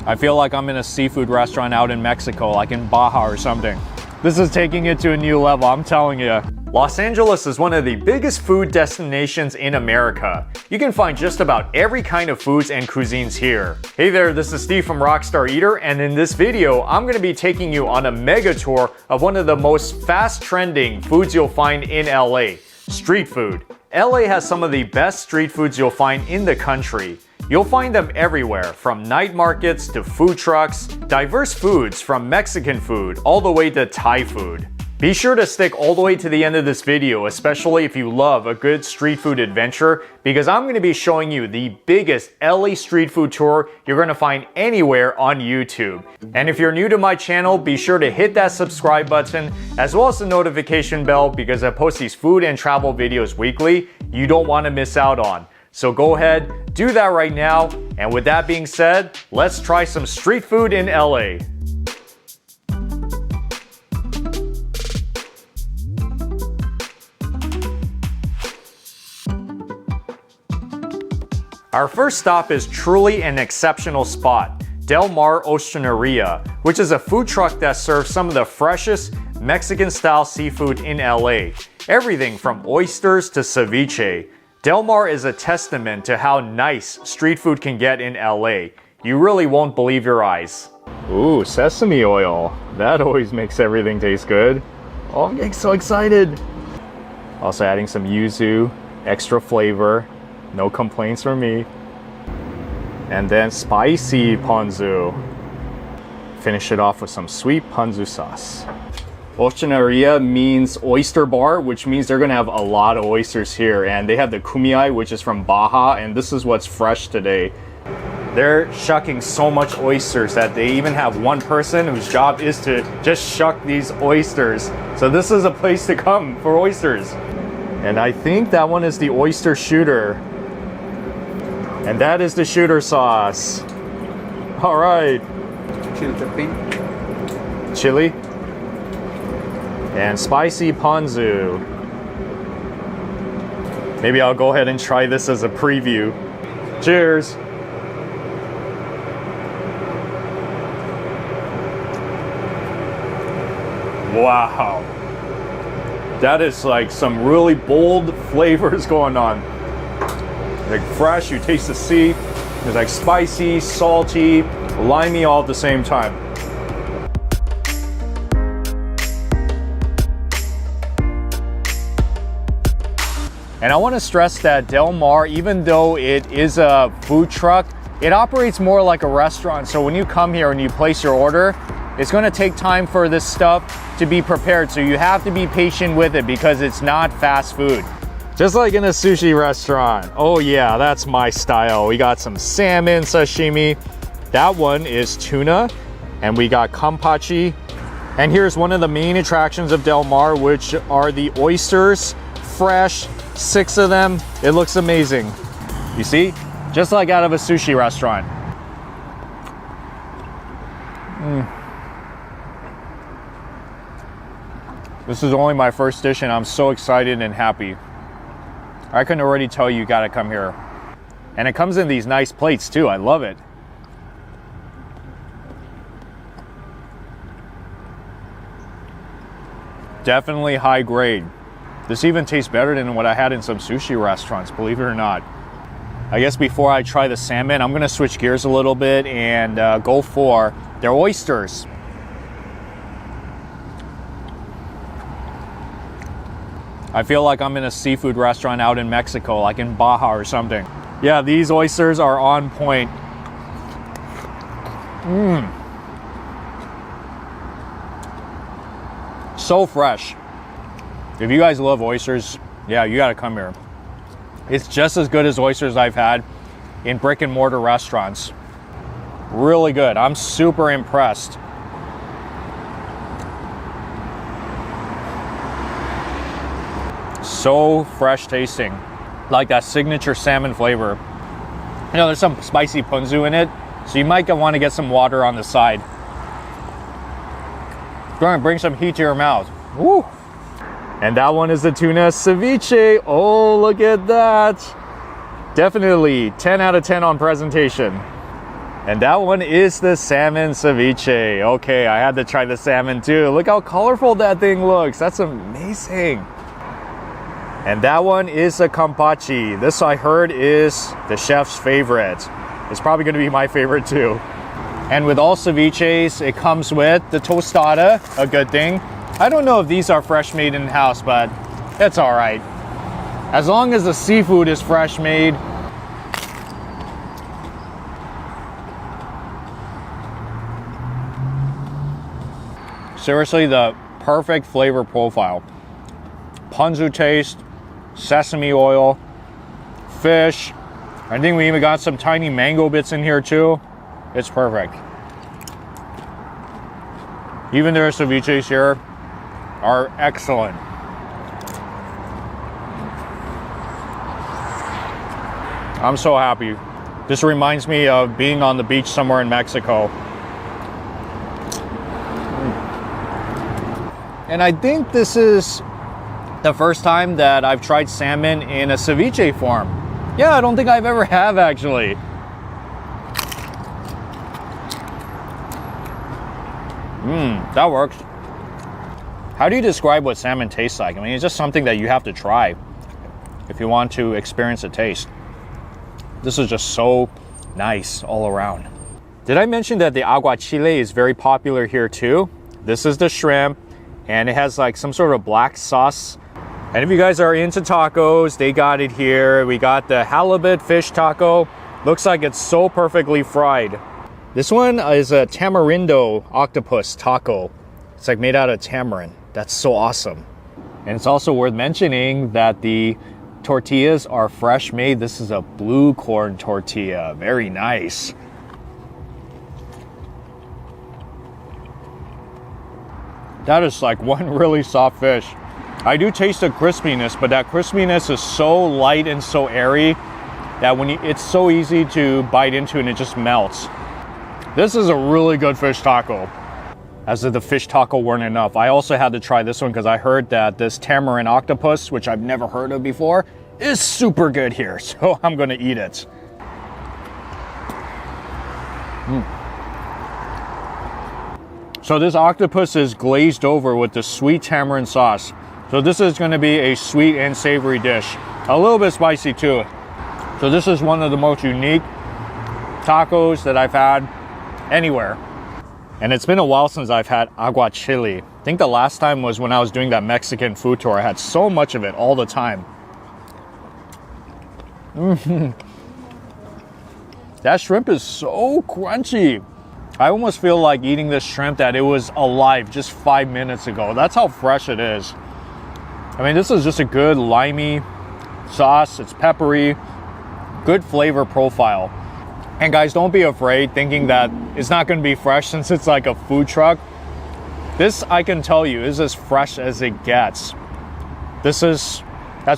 I feel like I'm in a seafood restaurant out in Mexico, like in Baja or something. This is taking it to a new level, I'm telling you. Los Angeles is one of the biggest food destinations in America. You can find just about every kind of foods and cuisines here. Hey there, this is Steve from Rockstar Eater, and in this video, I'm going to be taking you on a mega tour of one of the most fast trending foods you'll find in LA, street food. LA has some of the best street foods you'll find in the country. You'll find them everywhere, from night markets to food trucks, diverse foods from Mexican food all the way to Thai food. Be sure to stick all the way to the end of this video, especially if you love a good street food adventure, because I'm going to be showing you the biggest LA street food tour you're going to find anywhere on YouTube. And if you're new to my channel, be sure to hit that subscribe button as well as the notification bell, because I post these food and travel videos weekly you don't want to miss out on. So go ahead, do that right now, and with that being said, let's try some street food in LA. Our first stop is truly an exceptional spot, Del Mar Oceaneria, which is a food truck that serves some of the freshest Mexican-style seafood in LA. Everything from oysters to ceviche. Del Mar is a testament to how nice street food can get in LA. You really won't believe your eyes. Ooh, sesame oil. That always makes everything taste good. Oh, I'm getting so excited. Also adding some yuzu, extra flavor. No complaints from me. And then spicy ponzu. Finish it off with some sweet ponzu sauce. Oceaneria means oyster bar, which means they're gonna have a lot of oysters here. And they have the kumai, which is from Baja, and this is what's fresh today. They're shucking so much oysters that they even have one person whose job is to just shuck these oysters. So this is a place to come for oysters. And I think that one is the oyster shooter. And that is the shooter sauce. All right. Chili. And spicy ponzu. Maybe I'll go ahead and try this as a preview. Cheers. Wow. That is like some really bold flavors going on. Like fresh, you taste the sea. There's like spicy, salty, limey all at the same time. And I want to stress that Del Mar, even though it is a food truck, it operates more like a restaurant. So when you come here and you place your order, it's going to take time for this stuff to be prepared. So you have to be patient with it because it's not fast food. Just like in a sushi restaurant. Oh yeah, that's my style. We got some salmon sashimi. That one is tuna. And we got kampachi. And here's one of the main attractions of Del Mar, which are the oysters. Fresh, 6 of them. It looks amazing. You see? Just like out of a sushi restaurant. This is only my first dish and I'm so excited and happy. I can already tell you gotta come here. And it comes in these nice plates too, I love it. Definitely high grade. This even tastes better than what I had in some sushi restaurants, believe it or not. I guess before I try the salmon, I'm gonna switch gears a little bit and go for their oysters. I feel like I'm in a seafood restaurant out in Mexico, like in Baja or something. Yeah, these oysters are on point. So fresh. If you guys love oysters, yeah, you gotta come here. It's just as good as oysters I've had in brick and mortar restaurants. Really good. I'm super impressed. So fresh tasting, like that signature salmon flavor. You know, there's some spicy ponzu in it, so you might want to get some water on the side. Go and bring some heat to your mouth. Woo! And that one is the tuna ceviche. Oh, look at that. Definitely 10 out of 10 on presentation. And that one is the salmon ceviche. Okay, I had to try the salmon too. Look how colorful that thing looks. That's amazing. And that one is a kampachi. This I heard is the chef's favorite. It's probably gonna be my favorite too. And with all ceviches, it comes with the tostada, a good thing. I don't know if these are fresh made in-house, but it's all right. As long as the seafood is fresh made. Seriously, the perfect flavor profile. Ponzu taste, sesame oil, fish. I think we even got some tiny mango bits in here too. It's perfect. Even their ceviches here are excellent. I'm so happy. This reminds me of being on the beach somewhere in Mexico. And I think this is the first time that I've tried salmon in a ceviche form. Yeah, I don't think I've ever have actually. That works. How do you describe what salmon tastes like? I mean, it's just something that you have to try if you want to experience a taste. This is just so nice all around. Did I mention that the aguachile is very popular here too? This is the shrimp, and it has like some sort of black sauce. And if you guys are into tacos, they got it here. We got the halibut fish taco. Looks like it's so perfectly fried. This one is a tamarindo octopus taco. It's like made out of tamarind. That's so awesome. And it's also worth mentioning that the tortillas are fresh made. This is a blue corn tortilla. Very nice. That is like one really soft fish. I do taste the crispiness, but that crispiness is so light and so airy that it's so easy to bite into and it just melts. This is a really good fish taco. As if the fish taco weren't enough, I also had to try this one because I heard that this tamarind octopus, which I've never heard of before, is super good here. So I'm gonna eat it. So this octopus is glazed over with the sweet tamarind sauce. So this is gonna be a sweet and savory dish. A little bit spicy too. So this is one of the most unique tacos that I've had anywhere. And it's been a while since I've had aguachile. I think the last time was when I was doing that Mexican food tour. I had so much of it all the time. That shrimp is so crunchy. I almost feel like eating this shrimp that it was alive just 5 minutes ago. That's how fresh it is. I mean, this is just a good limey sauce. It's peppery, good flavor profile. And guys, don't be afraid thinking that it's not going to be fresh since it's like a food truck. This, I can tell you, is as fresh as it gets. That's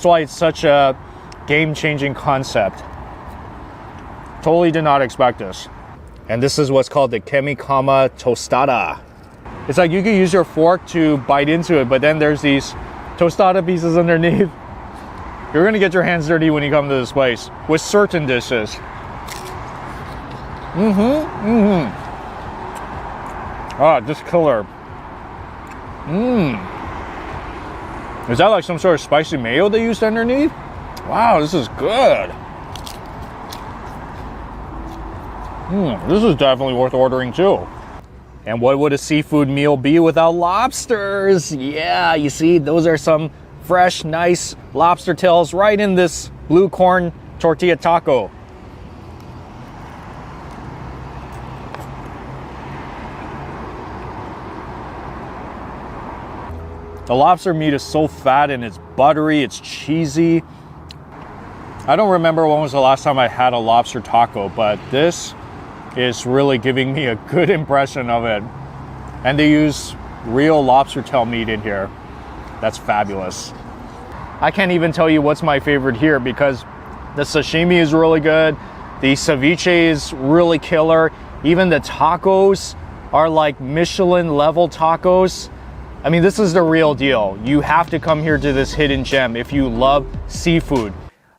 why it's such a game-changing concept. Totally did not expect this. And this is what's called the Kemikama tostada. It's like you can use your fork to bite into it, but then there's these tostada pieces underneath. You're gonna get your hands dirty when you come to this place with certain dishes. Ah, just killer. Is that like some sort of spicy mayo they used underneath? Wow, this is good. This is definitely worth ordering too. And what would a seafood meal be without lobsters? Yeah, you see, those are some fresh, nice lobster tails right in this blue corn tortilla taco. The lobster meat is so fat and it's buttery, it's cheesy. I don't remember when was the last time I had a lobster taco, but this is really giving me a good impression of it. And they use real lobster tail meat in here. That's fabulous. I can't even tell you what's my favorite here because the sashimi is really good. The ceviche is really killer. Even the tacos are like Michelin level tacos. I mean, this is the real deal. You have to come here to this hidden gem if you love seafood.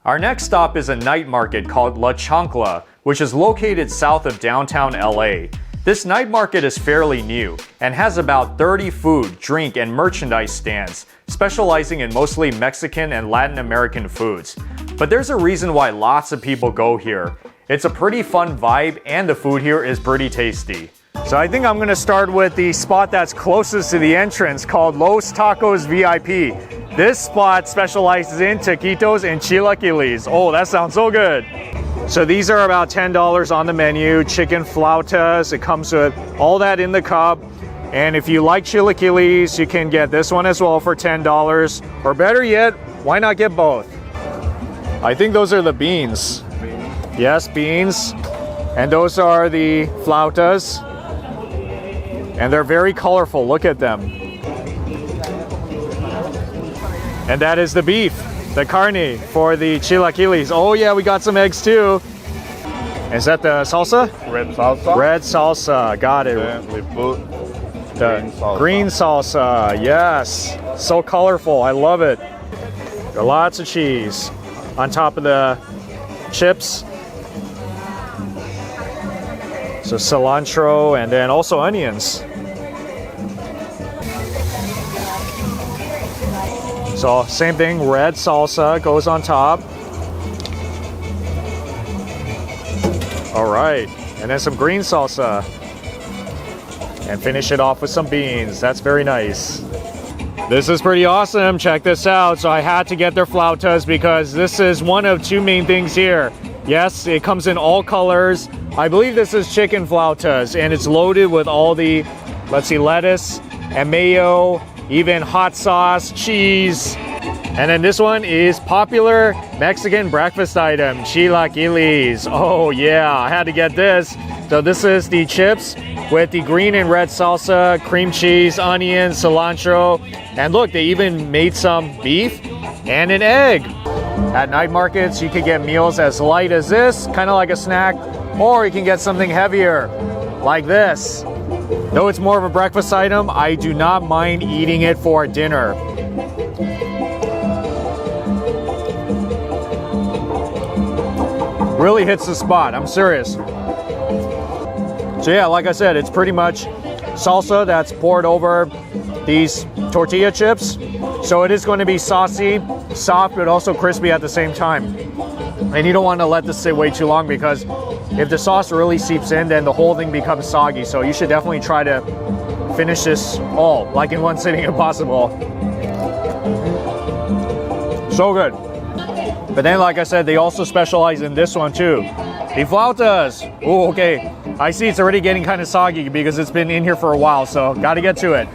Our next stop is a night market called La Chancla, which is located south of downtown LA. This night market is fairly new and has about 30 food, drink, and merchandise stands, specializing in mostly Mexican and Latin American foods. But there's a reason why lots of people go here. It's a pretty fun vibe and the food here is pretty tasty. So I think I'm gonna start with the spot that's closest to the entrance called Los Tacos VIP. This spot specializes in taquitos and chilaquiles. Oh, that sounds so good. So these are about $10 on the menu, chicken flautas. It comes with all that in the cup. And if you like chilaquiles, you can get this one as well for $10. Or better yet, why not get both? I think those are the beans. Yes, beans. And those are the flautas. And they're very colorful, look at them. And that is the beef, the carne for the chilaquiles. Oh yeah, we got some eggs too. Is that the salsa? Red salsa. Red salsa, got it. Then we put The green salsa, yes. So colorful, I love it. Lots of cheese on top of the chips. So cilantro and then also onions. So same thing, red salsa goes on top. All right, and then some green salsa. And finish it off with some beans. That's very nice. This is pretty awesome. Check this out. So I had to get their flautas because this is one of two main things here. Yes, it comes in all colors. I believe this is chicken flautas and it's loaded with all the, let's see, lettuce and mayo, even hot sauce, cheese. And then this one is popular Mexican breakfast item, chilaquiles. Oh yeah, I had to get this. So this is the chips with the green and red salsa, cream cheese, onions, cilantro. And look, they even made some beef and an egg. At night markets, you can get meals as light as this, kind of like a snack, or you can get something heavier, like this. Though it's more of a breakfast item, I do not mind eating it for dinner. Really hits the spot, I'm serious. So yeah, like I said, it's pretty much salsa that's poured over these tortilla chips. So it is going to be saucy, soft, but also crispy at the same time. And you don't want to let this sit way too long because if the sauce really seeps in, then the whole thing becomes soggy. So you should definitely try to finish this all, like in one sitting if possible. So good. But then, like I said, they also specialize in this one too. The flautas. Oh, okay. I see it's already getting kind of soggy because it's been in here for a while, so gotta get to it.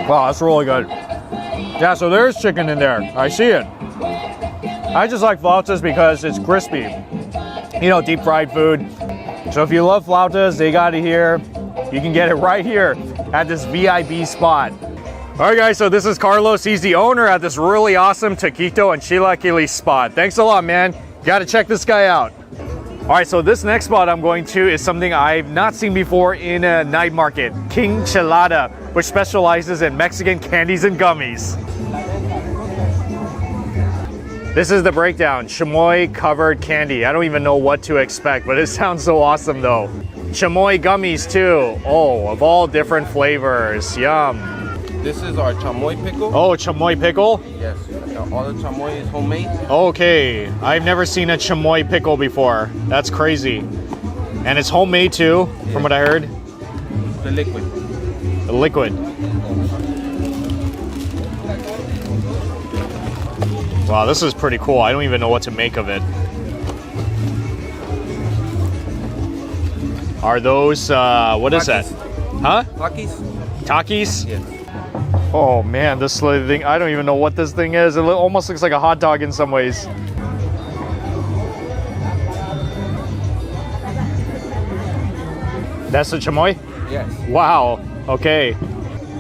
Wow, that's really good. Yeah, so there's chicken in there. I see it. I just like flautas because it's crispy. You know, deep fried food. So if you love flautas, they got it here. You can get it right here at this VIP spot. All right, guys, so this is Carlos. He's the owner at this really awesome taquito and chilaquiles spot. Thanks a lot, man. You gotta check this guy out. All right, so this next spot I'm going to is something I've not seen before in a night market, King Chelada, which specializes in Mexican candies and gummies. This is the breakdown, chamoy covered candy. I don't even know what to expect, but it sounds so awesome though. Chamoy gummies too. Oh, of all different flavors, yum. This is our chamoy pickle. Oh, chamoy pickle? Yes, all the chamoy is homemade. Okay, I've never seen a chamoy pickle before. That's crazy. And it's homemade too, from what I heard. The liquid. The liquid. Wow, this is pretty cool. I don't even know what to make of it. Are those, what is that? Huh? Takis? Takis? Yes. Oh man, this thing, I don't even know what this thing is. It almost looks like a hot dog in some ways. That's the chamoy? Yes. Wow, okay.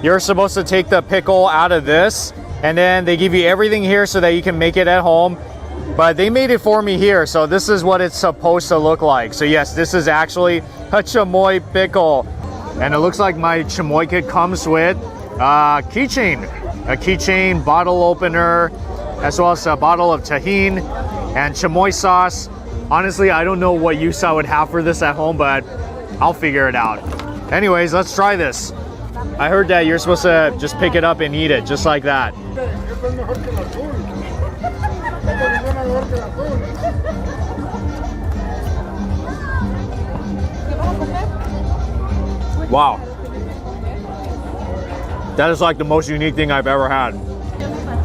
You're supposed to take the pickle out of this, and then they give you everything here so that you can make it at home. But they made it for me here, so this is what it's supposed to look like. So yes, this is actually a chamoy pickle. And it looks like my chamoy kit comes with keychain. a keychain, bottle opener, as well as a bottle of tahini and chamoy sauce. Honestly, I don't know what use I would have for this at home, but I'll figure it out. Anyways, let's try this. I heard that you're supposed to just pick it up and eat it, just like that. Wow. That is like the most unique thing I've ever had.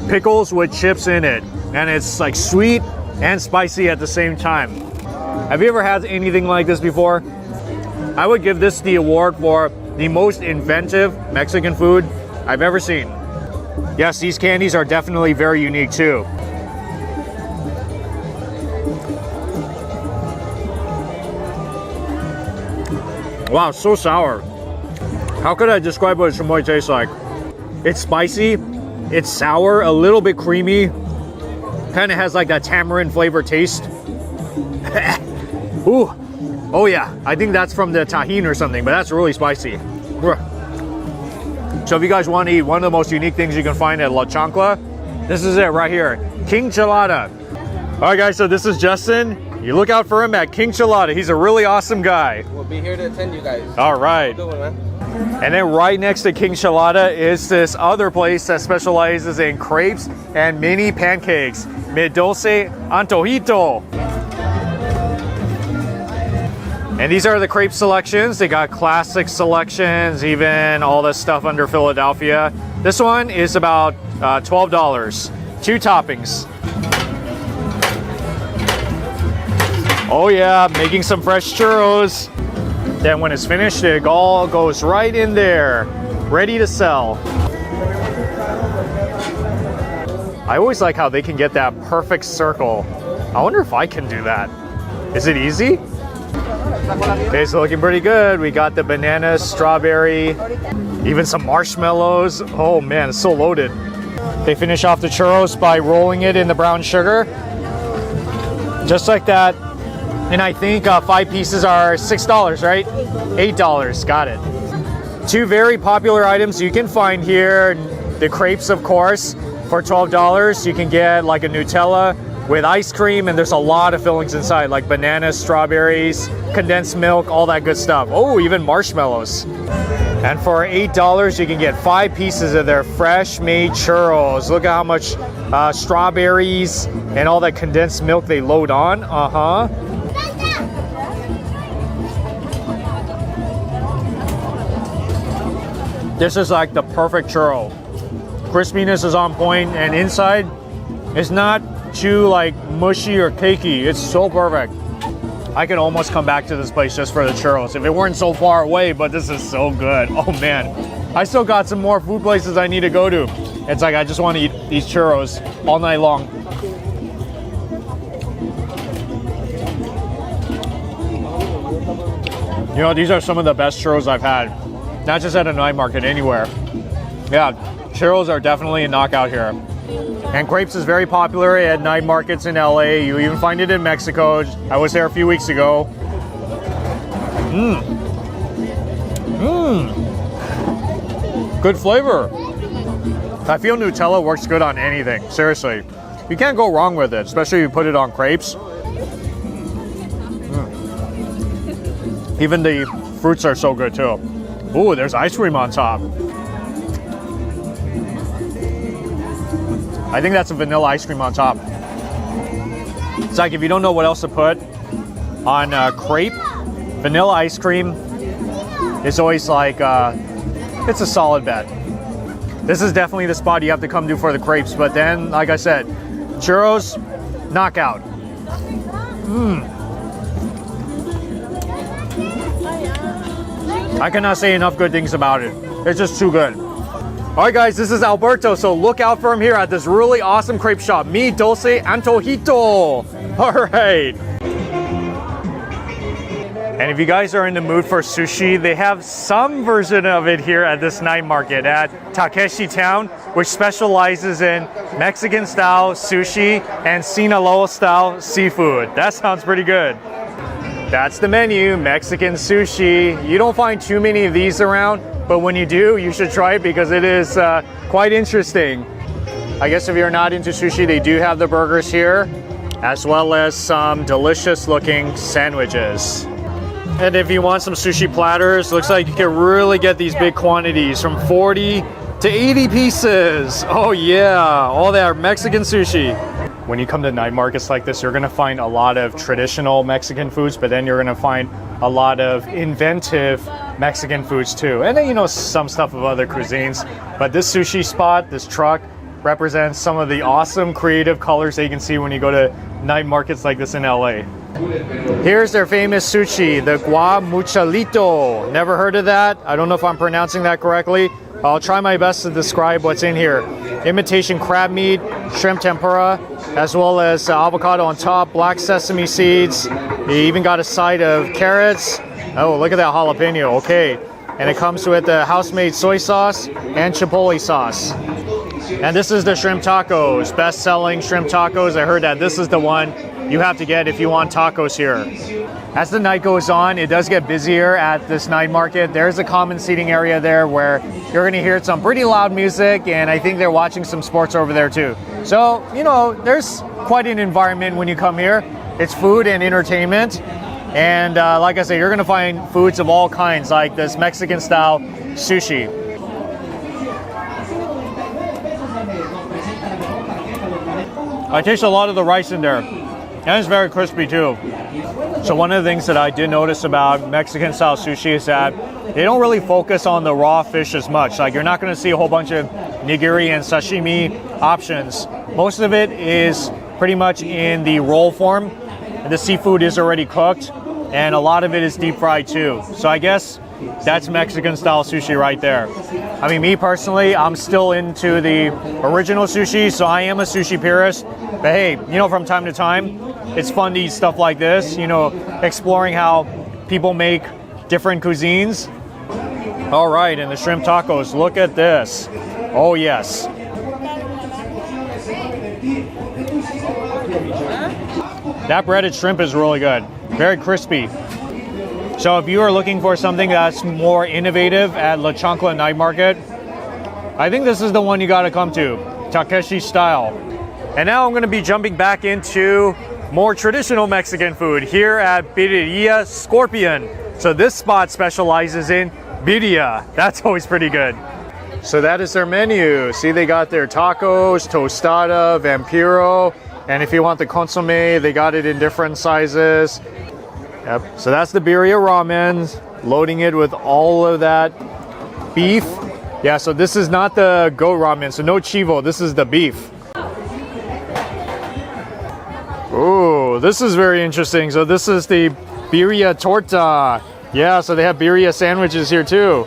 Pickles with chips in it, and it's like sweet and spicy at the same time. Have you ever had anything like this before? I would give this the award for the most inventive Mexican food I've ever seen. Yes, these candies are definitely very unique too. Wow, so sour. How could I describe what chamoy tastes like? It's spicy, it's sour, a little bit creamy, kind of has like that tamarind flavor taste. Ooh, oh yeah, I think that's from the tahini or something, but that's really spicy. So if you guys want to eat one of the most unique things you can find at La Chancla, this is it right here, King Chelada. All right guys, so this is Justin. You look out for him at King Chelada. He's a really awesome guy. We'll be here to attend you guys. All right. Good one, man. And then right next to King Chelada is this other place that specializes in crepes and mini pancakes. Mi Dulce Antojito. And these are the crepe selections. They got classic selections, even all this stuff under Philadelphia. This one is about $12. 2 toppings. Oh yeah, making some fresh churros. Then when it's finished, it all goes right in there, ready to sell. I always like how they can get that perfect circle. I wonder if I can do that. Is it easy? Okay, so looking pretty good. We got the banana, strawberry, even some marshmallows. Oh man, it's so loaded. They finish off the churros by rolling it in the brown sugar. Just like that. And I think 5 pieces are $6, right? $8, got it. 2 very popular items you can find here. The crepes, of course, for $12. You can get like a Nutella with ice cream, and there's a lot of fillings inside, like bananas, strawberries, condensed milk, all that good stuff. Oh, even marshmallows. And for $8, you can get 5 pieces of their fresh made churros. Look at how much strawberries and all that condensed milk they load on. This is like the perfect churro. Crispiness is on point, and inside it's not too like mushy or cakey. It's so perfect. I could almost come back to this place just for the churros if it weren't so far away, but this is so good. Oh man, I still got some more food places I need to go to. It's like I just want to eat these churros all night long. You know, these are some of the best churros I've had. Not just at a night market, anywhere. Yeah, churros are definitely a knockout here. And crepes is very popular at night markets in LA. You even find it in Mexico. I was there a few weeks ago. Good flavor. I feel Nutella works good on anything, seriously. You can't go wrong with it, especially if you put it on crepes. Even the fruits are so good too. Ooh, there's ice cream on top. I think that's a vanilla ice cream on top. It's like if you don't know what else to put on crepe, vanilla ice cream is always like, it's a solid bet. This is definitely the spot you have to come to for the crepes, but then, like I said, churros, knockout. I cannot say enough good things about it. It's just too good. All right, guys, this is Alberto, so look out for him here at this really awesome crepe shop, Mi Dulce Antojito. All right. And if you guys are in the mood for sushi, they have some version of it here at this night market at Takeshi Town, which specializes in Mexican-style sushi and Sinaloa-style seafood. That sounds pretty good. That's the menu, Mexican sushi. You don't find too many of these around, but when you do, you should try it because it is quite interesting. I guess if you're not into sushi, they do have the burgers here, as well as some delicious looking sandwiches. And if you want some sushi platters, looks like you can really get these big quantities from 40 to 80 pieces. Oh yeah, all that Mexican sushi. When you come to night markets like this, you're gonna find a lot of traditional Mexican foods, but then you're gonna find a lot of inventive Mexican foods too. And then, you know, some stuff of other cuisines. But this sushi spot, this truck, represents some of the awesome creative colors that you can see when you go to night markets like this in LA. Here's their famous sushi, the guamuchalito. Never heard of that. I don't know if I'm pronouncing that correctly. I'll try my best to describe what's in here. Imitation crab meat, shrimp tempura, as well as avocado on top, black sesame seeds. You even got a side of carrots. Oh, look at that jalapeno. Okay. And it comes with the house-made soy sauce and chipotle sauce. And this is the shrimp tacos, best-selling shrimp tacos. I heard that this is the one you have to get if you want tacos here. As the night goes on, it does get busier at this night market. There's a common seating area there where you're going to hear some pretty loud music, and I think they're watching some sports over there too. So, you know, there's quite an environment when you come here. It's food and entertainment. And like I said, you're going to find foods of all kinds, like this Mexican-style sushi. I taste a lot of the rice in there, and it's very crispy too. So one of the things that I did notice about Mexican style sushi is that they don't really focus on the raw fish as much. Like, you're not going to see a whole bunch of nigiri and sashimi options. Most of it is pretty much in the roll form. The seafood is already cooked, and a lot of it is deep fried too. So I guess that's Mexican style sushi right there. I mean, me personally, I'm still into the original sushi, so I am a sushi purist. But hey, you know, from time to time, it's fun to eat stuff like this, you know, exploring how people make different cuisines. All right, and the shrimp tacos, look at this. Oh yes. That breaded shrimp is really good, very crispy. So if you are looking for something that's more innovative at La Chancla Night Market, I think this is the one you gotta come to, Takeshi style. And now I'm gonna be jumping back into more traditional Mexican food here at Birria Scorpion. So this spot specializes in birria. That's always pretty good. So that is their menu. See, they got their tacos, tostada, vampiro, and if you want the consomme, they got it in different sizes. Yep. So that's the birria ramen, loading it with all of that beef. Yeah, so this is not the goat ramen, so no chivo, this is the beef. Oh, this is very interesting. So this is the birria torta. Yeah, so they have birria sandwiches here too.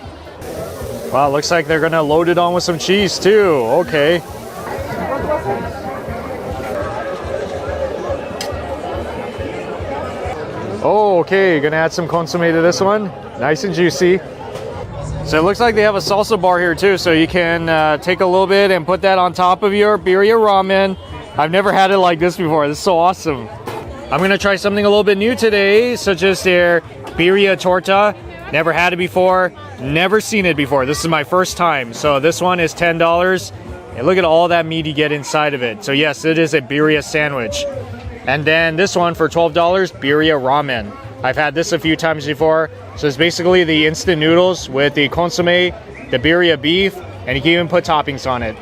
Wow, looks like they're gonna load it on with some cheese too. Okay. Oh, okay, gonna add some consomme to this one. Nice and juicy. So it looks like they have a salsa bar here too, so you can take a little bit and put that on top of your birria ramen. I've never had it like this before. This is so awesome. I'm gonna try something a little bit new today, such as their birria torta. Never had it before, never seen it before. This is my first time. So this one is $10. And look at all that meat you get inside of it. So yes, it is a birria sandwich. And then this one for $12, birria ramen. I've had this a few times before. So it's basically the instant noodles with the consomme, the birria beef, and you can even put toppings on it.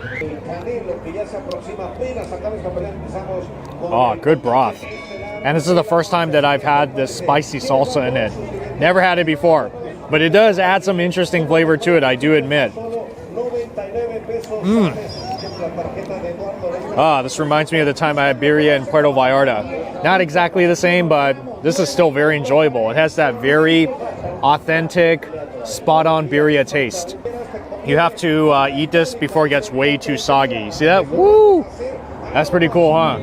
Oh, good broth. And this is the first time that I've had this spicy salsa in it. Never had it before, but it does add some interesting flavor to it, I do admit. This reminds me of the time I had birria in Puerto Vallarta. Not exactly the same, but this is still very enjoyable. It has that very authentic, spot-on birria taste. You have to eat this before it gets way too soggy. See that? Woo! That's pretty cool, huh?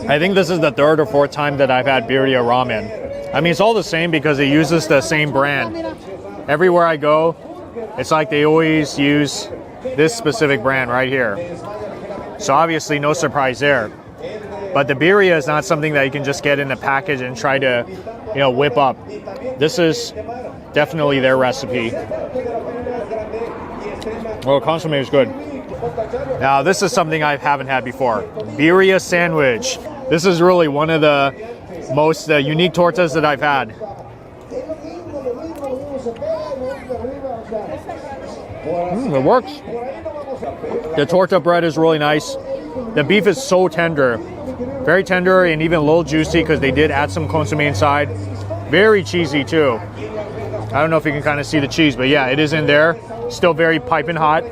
I think this is the third or fourth time that I've had birria ramen. I mean, it's all the same because it uses the same brand. Everywhere I go, It's like they always use this specific brand right here. So obviously no surprise there. But the birria is not something that you can just get in a package and try to, whip up. This is definitely their recipe. Well, consomme is good. Now this is something I haven't had before. Birria sandwich. This is really one of the most unique tortas that I've had. It works. The torta bread is really nice. The beef is so tender. Very tender and even a little juicy because they did add some consomme inside. Very cheesy too. I don't know if you can kind of see the cheese, but yeah, it is in there. Still very piping hot.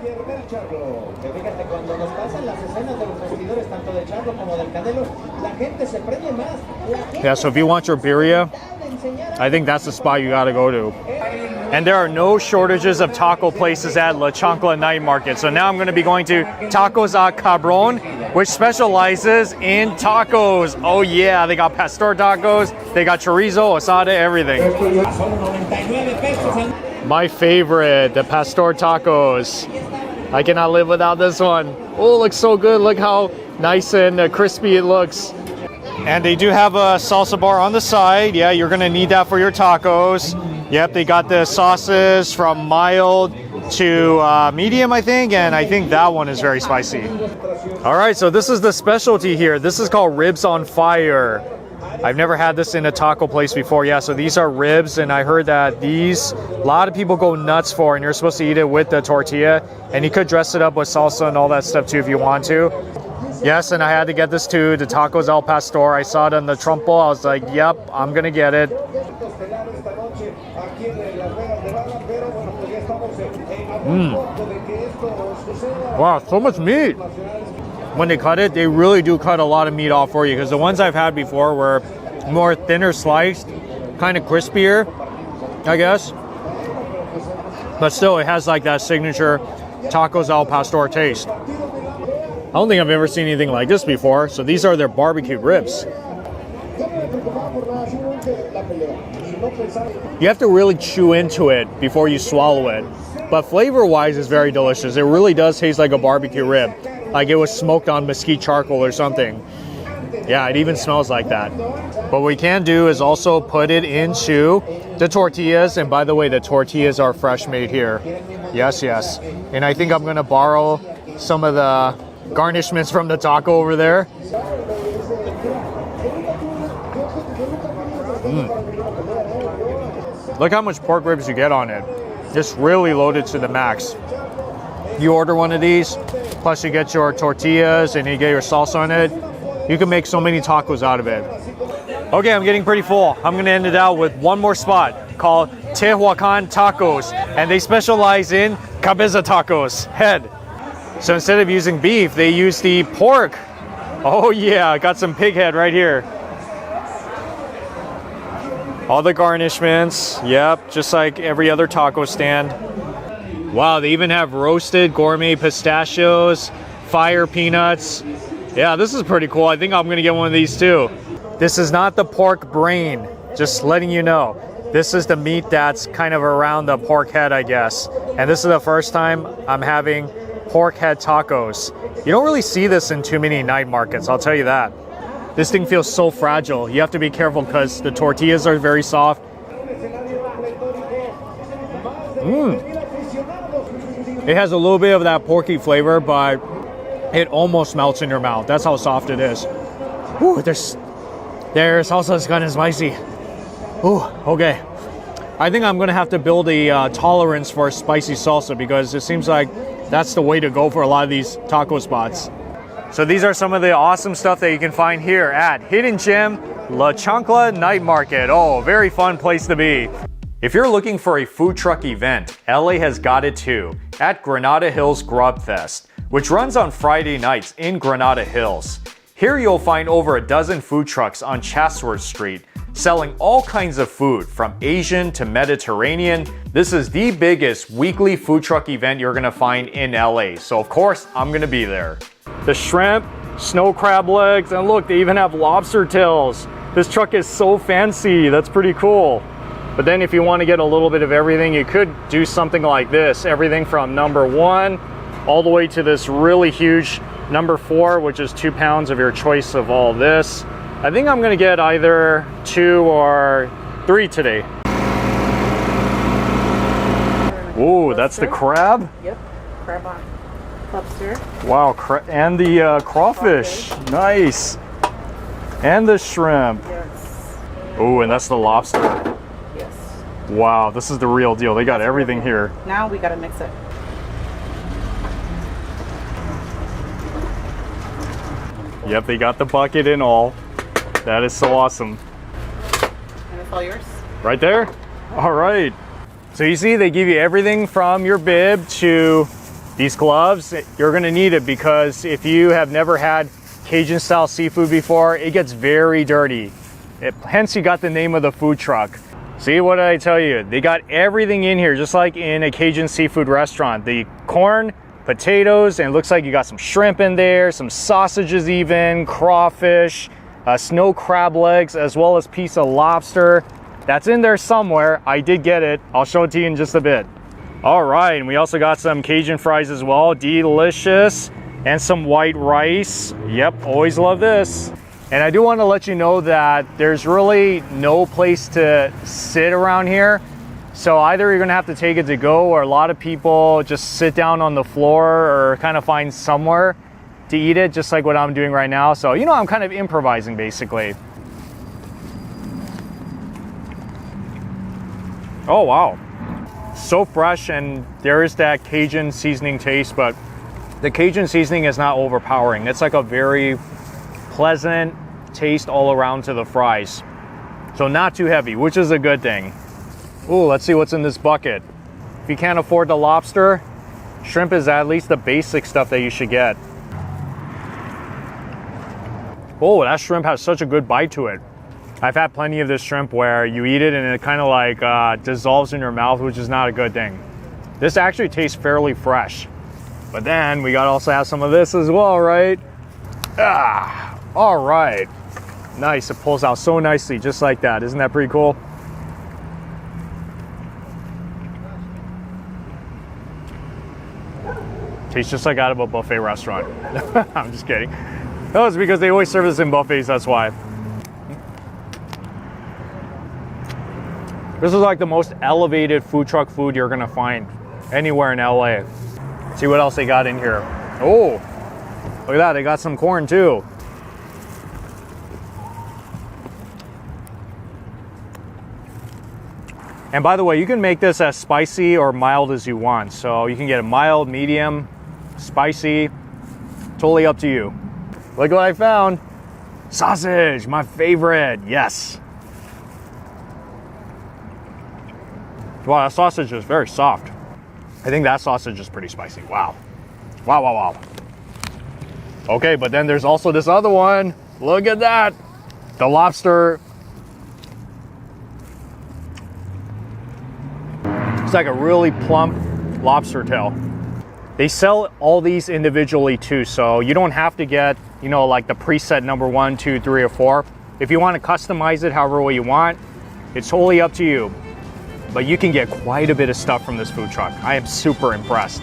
Yeah, so if you want your birria, I think that's the spot you gotta go to. And there are no shortages of taco places at La Chancla Night Market. So now I'm gonna be going to Tacos a Cabron, which specializes in tacos. Oh yeah, they got pastor tacos, they got chorizo, asada, everything. My favorite, the pastor tacos. I cannot live without this one. Oh, it looks so good. Look how nice and crispy it looks. And they do have a salsa bar on the side. Yeah, you're gonna need that for your tacos. Yep, they got the sauces from mild to medium, I think, and I think that one is very spicy. All right, so this is the specialty here. This is called ribs on fire. I've never had this in a taco place before. Yeah, so these are ribs, and I heard that these, a lot of people go nuts for, and you're supposed to eat it with the tortilla, and you could dress it up with salsa and all that stuff too if you want to. Yes, and I had to get this too, the tacos al pastor. I saw it on the trumpo. I was like, yep, I'm gonna get it. Wow, so much meat. When they cut it, they really do cut a lot of meat off for you, because the ones I've had before were more thinner sliced, kind of crispier, I guess. But still, it has like that signature tacos al pastor taste. I don't think I've ever seen anything like this before. So these are their barbecued ribs. You have to really chew into it before you swallow it. But flavor-wise, it's very delicious. It really does taste like a barbecue rib. Like it was smoked on mesquite charcoal or something. Yeah, it even smells like that. But what we can do is also put it into the tortillas. And by the way, the tortillas are fresh made here. Yes, yes. And I think I'm gonna borrow some of the garnishments from the taco over there. Look how much pork ribs you get on it. Just really loaded to the max. You order one of these, plus you get your tortillas and you get your salsa on it. You can make so many tacos out of it. Okay, I'm getting pretty full. I'm gonna end it out with one more spot called Tehuacan Tacos, and they specialize in cabeza tacos, head. So instead of using beef, they use the pork. Oh yeah, I got some pig head right here. All the garnishments, yep, just like every other taco stand. Wow, they even have roasted gourmet pistachios, fire peanuts. Yeah, this is pretty cool. I think I'm gonna get one of these too. This is not the pork brain, just letting you know. This is the meat that's kind of around the pork head, I guess. And this is the first time I'm having pork head tacos. You don't really see this in too many night markets, I'll tell you that. This thing feels so fragile. You have to be careful because the tortillas are very soft. It has a little bit of that porky flavor, but it almost melts in your mouth. That's how soft it is. Ooh, their salsa is kind of spicy. Ooh, okay. I think I'm gonna have to build a tolerance for spicy salsa, because it seems like that's the way to go for a lot of these taco spots. So these are some of the awesome stuff that you can find here at Hidden Gem La Chancla Night Market. Oh, very fun place to be. If you're looking for a food truck event, LA has got it too, at Granada Hills Grub Fest, which runs on Friday nights in Granada Hills. Here you'll find over a dozen food trucks on Chatsworth Street, selling all kinds of food from Asian to Mediterranean. This is the biggest weekly food truck event you're gonna find in LA, so of course I'm gonna be there. The shrimp, snow crab legs, and look, they even have lobster tails. This truck is so fancy, that's pretty cool. But then if you want to get a little bit of everything, you could do something like this. Everything from number 1 all the way to this really huge number 4, which is 2 pounds of your choice of all this. I think I'm gonna get either 2 or 3 today. Ooh, that's the crab? Yep, crab on lobster. Wow, and the crawfish. Nice. And the shrimp. Yes. Ooh, and that's the lobster. Yes. Wow, this is the real deal. They got everything here. Now we gotta mix it. Yep, they got the bucket and all. That is so awesome. And it's all yours. Right there? All right. So you see, they give you everything from your bib to these gloves. You're gonna need it because if you have never had Cajun style seafood before, it gets very dirty. Hence you got the name of the food truck. See, what did I tell you? They got everything in here, just like in a Cajun seafood restaurant. The corn, potatoes, and it looks like you got some shrimp in there, some sausages even, crawfish, snow crab legs, as well as piece of lobster. That's in there somewhere. I did get it. I'll show it to you in just a bit. All right, and we also got some Cajun fries as well. Delicious. And some white rice. Yep, always love this. And I do want to let you know that there's really no place to sit around here. So either you're gonna have to take it to go, or a lot of people just sit down on the floor or kind of find somewhere to eat it, just like what I'm doing right now. So, you know, I'm kind of improvising basically. Oh, wow. So fresh, and there is that Cajun seasoning taste, but the Cajun seasoning is not overpowering. It's like a very pleasant taste all around to the fries. So not too heavy, which is a good thing. Ooh, let's see what's in this bucket. If you can't afford the lobster, shrimp is at least the basic stuff that you should get. Oh, that shrimp has such a good bite to it. I've had plenty of this shrimp where you eat it and it kind of like dissolves in your mouth, which is not a good thing. This actually tastes fairly fresh. But then we gotta also have some of this as well, right? Ah, all right. Nice, it pulls out so nicely, just like that. Isn't that pretty cool? Tastes just like out of a buffet restaurant. I'm just kidding. No, it's because they always serve this in buffets, that's why. This is like the most elevated food truck food you're gonna find anywhere in LA. See what else they got in here. Oh, look at that, they got some corn too. And by the way, you can make this as spicy or mild as you want. So you can get a mild, medium, spicy, totally up to you. Look what I found. Sausage, my favorite, yes. Wow, that sausage is very soft. I think that sausage is pretty spicy. Wow. Wow, wow, wow. Okay, but then there's also this other one. Look at that. The lobster. It's like a really plump lobster tail. They sell all these individually too, so you don't have to get, you know, like the preset number 1, 2, 3, or 4. If you want to customize it however way you want, it's totally up to you. But you can get quite a bit of stuff from this food truck. I am super impressed.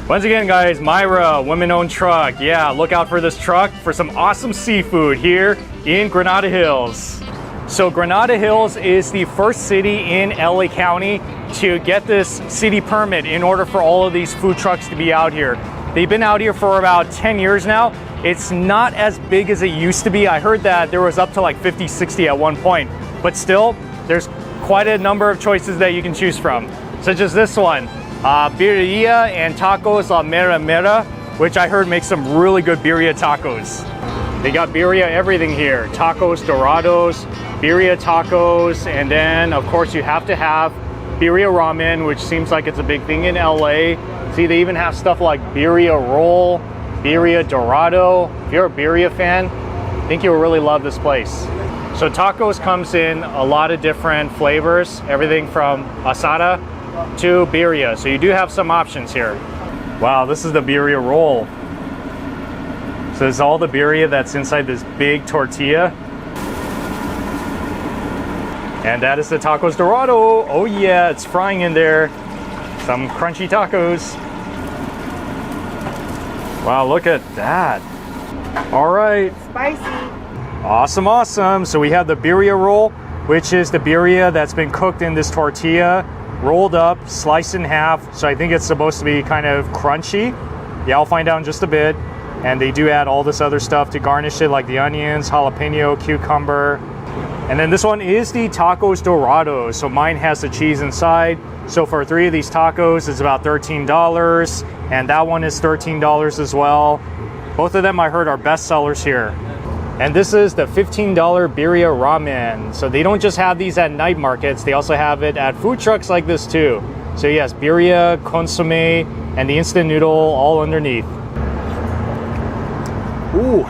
Once again, guys, Myra, women-owned truck. Yeah, look out for this truck for some awesome seafood here in Granada Hills. So Granada Hills is the first city in LA County to get this city permit in order for all of these food trucks to be out here. They've been out here for about 10 years now. It's not as big as it used to be. I heard that there was up to like 50, 60 at one point, but still, there's quite a number of choices that you can choose from, such as this one, birria and tacos la mera mera, which I heard makes some really good birria tacos. They got birria everything here, tacos dorados, birria tacos, and then of course you have to have birria ramen, which seems like it's a big thing in LA. See, they even have stuff like birria roll, birria dorado. If you're a birria fan, I think you'll really love this place. So tacos comes in a lot of different flavors, everything from asada to birria. So you do have some options here. Wow, this is the birria roll. So it's all the birria that's inside this big tortilla. And that is the Tacos Dorado. Oh yeah, it's frying in there. Some crunchy tacos. Wow, look at that. All right. Spicy. Awesome, awesome. So we have the birria roll, which is the birria that's been cooked in this tortilla, rolled up, sliced in half. So I think it's supposed to be kind of crunchy. Yeah, I'll find out in just a bit. And they do add all this other stuff to garnish it, like the onions, jalapeno, cucumber. And then this one is the Tacos Dorado. So mine has the cheese inside. So for 3 of these tacos, it's about $13. And that one is $13 as well. Both of them I heard are best sellers here. And this is the $15 birria ramen. So they don't just have these at night markets, they also have it at food trucks like this too. So yes, birria, consomme, and the instant noodle all underneath. Ooh,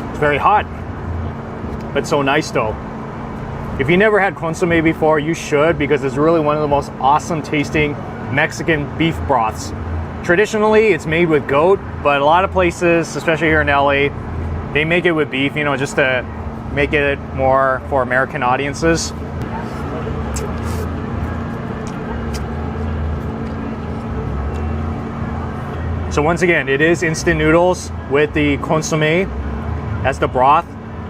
it's very hot, but so nice though. If you never had consomme before, you should, because it's really one of the most awesome tasting Mexican beef broths. Traditionally, it's made with goat, but a lot of places, especially here in LA, they make it with beef, you know, just to make it more for American audiences. So once again, it is instant noodles with the consomme as the broth.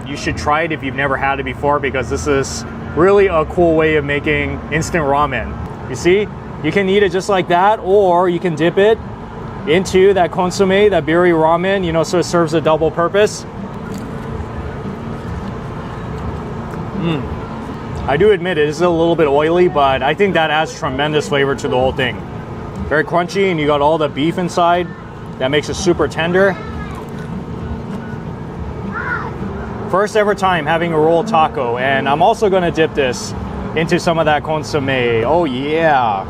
You should try it if you've never had it before, because this is really a cool way of making instant ramen. You see, you can eat it just like that, or you can dip it into that consomme, that birria ramen, you know, so it serves a double purpose. I do admit it is a little bit oily, but I think that adds tremendous flavor to the whole thing. Very crunchy, and you got all the beef inside. That makes it super tender. First ever time having a roll taco, and I'm also gonna dip this into some of that consomme. Oh yeah.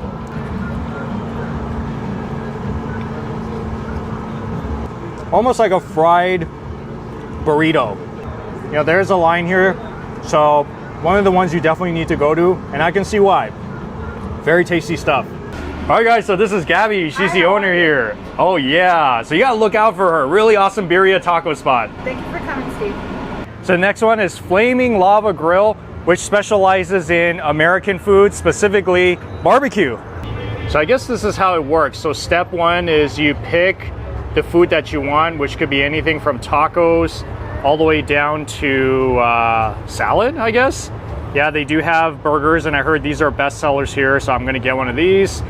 Almost like a fried burrito. You know, there's a line here, so one of the ones you definitely need to go to, and I can see why. Very tasty stuff. All right guys, so this is Gabby. She's the owner here. Oh yeah, so you gotta look out for her. Really awesome birria taco spot. Thank you for coming, Steve. So the next one is Flaming Lava Grill, which specializes in American food, specifically barbecue. So I guess this is how it works. So step 1 is you pick the food that you want, which could be anything from tacos all the way down to salad, I guess. Yeah, they do have burgers, and I heard these are best sellers here, so I'm gonna get one of these.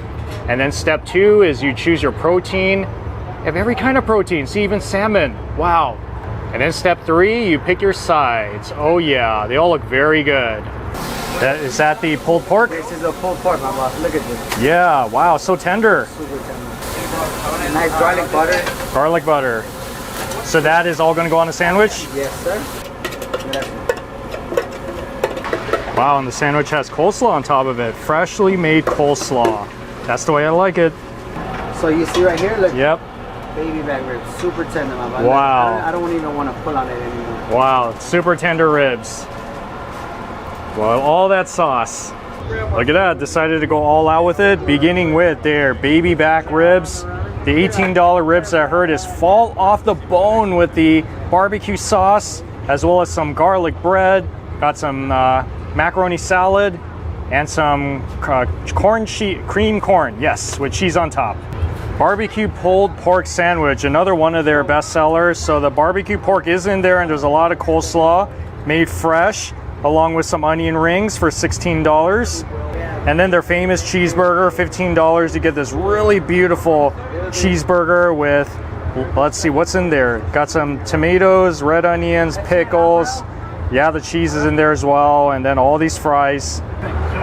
And then step 2 is you choose your protein. You have every kind of protein, see, even salmon. Wow. And then step 3, you pick your sides. Oh yeah, they all look very good. Is that the pulled pork? This is a pulled pork, my boss. Look at this. Yeah, wow, so tender. Super tender. Nice garlic butter. Garlic butter. So that is all gonna go on a sandwich? Yes, sir. Yes. Wow, and the sandwich has coleslaw on top of it. Freshly made coleslaw. That's the way I like it. So you see right here, look. Yep. Baby back ribs, super tender, my boss. Wow. I don't even want to pull on it anymore. Wow, super tender ribs. Well, all that sauce. Look at that, decided to go all out with it, beginning with their baby back ribs. The $18 ribs that I heard is fall off the bone with the barbecue sauce, as well as some garlic bread. Got some macaroni salad and some cream corn, yes, with cheese on top. Barbecue pulled pork sandwich, another one of their best sellers. So the barbecue pork is in there, and there's a lot of coleslaw made fresh, along with some onion rings for $16. And then their famous cheeseburger, $15. You get this really beautiful cheeseburger with, let's see what's in there. Got some tomatoes, red onions, pickles. Yeah, the cheese is in there as well. And then all these fries.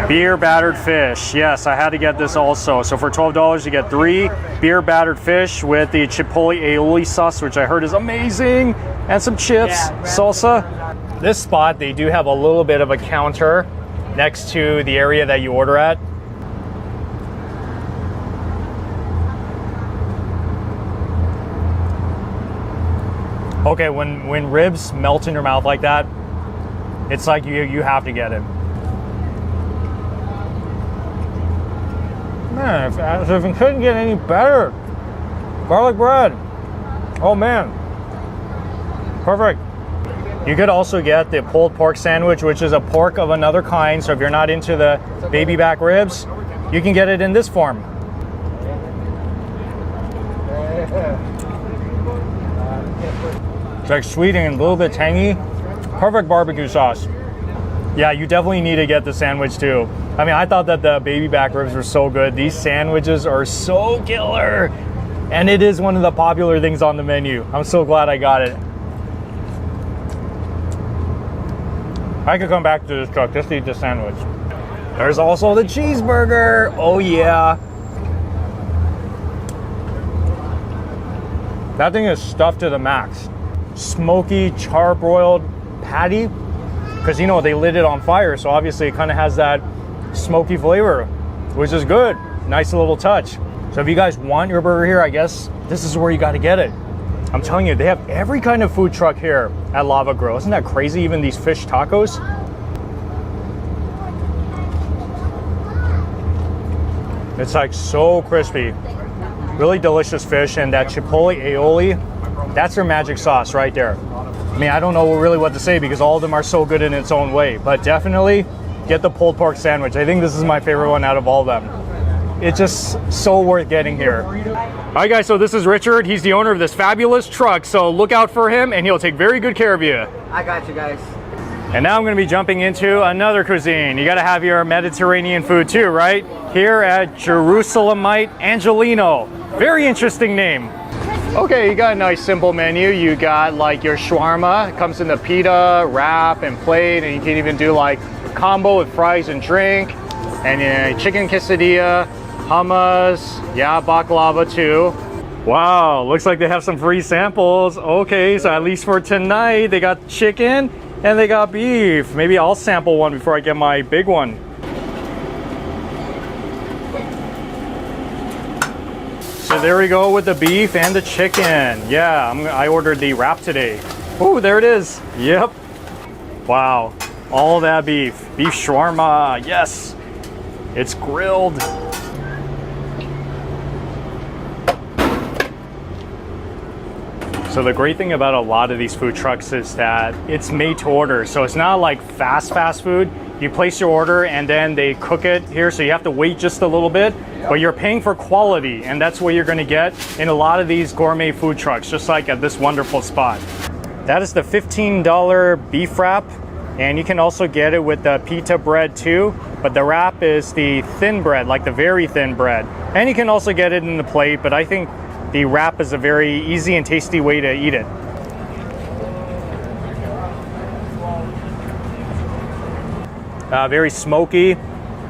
Beer battered fish. Yes, I had to get this also. So for $12, you get 3 beer battered fish with the chipotle aioli sauce, which I heard is amazing. And some chips, salsa. This spot, they do have a little bit of a counter next to the area that you order at. Okay, when ribs melt in your mouth like that, it's like you have to get it. Man, if it couldn't get any better. Garlic bread. Oh man. Perfect. You could also get the pulled pork sandwich, which is a pork of another kind. So if you're not into the baby back ribs, you can get it in this form. It's like sweet and a little bit tangy. Perfect barbecue sauce. Yeah, you definitely need to get the sandwich too. I mean, I thought that the baby back ribs were so good. These sandwiches are so killer. And it is one of the popular things on the menu. I'm so glad I got it. I could come back to this truck just to eat the sandwich. There's also the cheeseburger. Oh yeah. That thing is stuffed to the max. Smoky, charbroiled patty. Because, you know, they lit it on fire. So obviously it kind of has that smoky flavor, which is good. Nice little touch. So if you guys want your burger here, I guess this is where you got to get it. I'm telling you, they have every kind of food truck here at Lava Grill. Isn't that crazy? Even these fish tacos. It's like so crispy. Really delicious fish, and that chipotle aioli, that's their magic sauce right there. I mean, I don't know really what to say because all of them are so good in its own way, but definitely get the pulled pork sandwich. I think this is my favorite one out of all of them. It's just so worth getting here. All right, guys, so this is Richard. He's the owner of this fabulous truck, so look out for him and he'll take very good care of you. I got you guys. And now I'm going to be jumping into another cuisine. You got to have your Mediterranean food too, right? Here at Jerusalemite Angelino. Very interesting name. Okay, you got a nice simple menu. You got like your shawarma. It comes in the pita, wrap, and plate, and you can even do like a combo with fries and drink. And chicken quesadilla, hummus, yeah, baklava too. Wow, looks like they have some free samples. Okay, so at least for tonight, they got chicken and they got beef. Maybe I'll sample one before I get my big one. So there we go with the beef and the chicken. Yeah, I ordered the wrap today. Oh, there it is. Yep. Wow, all that beef. Beef shawarma, yes. It's grilled. So the great thing about a lot of these food trucks is that it's made to order. So it's not like fast food. You place your order and then they cook it here. So you have to wait just a little bit, but you're paying for quality. And that's what you're gonna get in a lot of these gourmet food trucks, just like at this wonderful spot. That is the $15 beef wrap. And you can also get it with the pita bread too, but the wrap is the thin bread, like the very thin bread. And you can also get it in the plate, but I think the wrap is a very easy and tasty way to eat it. Very smoky,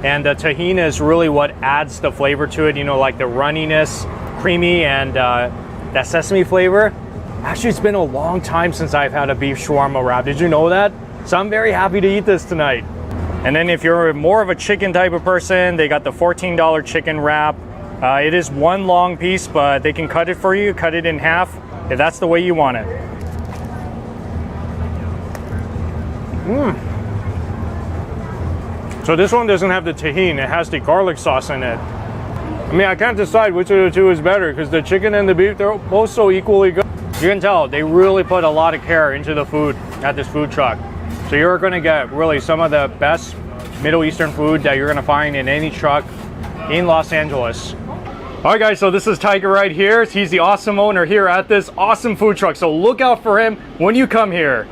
and the tahini is really what adds the flavor to it, you know, like the runniness, creamy, and that sesame flavor. Actually, it's been a long time since I've had a beef shawarma wrap. Did you know that? So I'm very happy to eat this tonight. And then if you're more of a chicken type of person, they got the $14 chicken wrap. It is one long piece, but they can cut it for you, cut it in half, if that's the way you want it. So this one doesn't have the tahini, it has the garlic sauce in it. I mean, I can't decide which of the two is better because the chicken and the beef, they're both so equally good. You can tell they really put a lot of care into the food at this food truck. So you're gonna get really some of the best Middle Eastern food that you're gonna find in any truck in Los Angeles. All right, guys, so this is Tiger right here. He's the awesome owner here at this awesome food truck. So look out for him when you come here.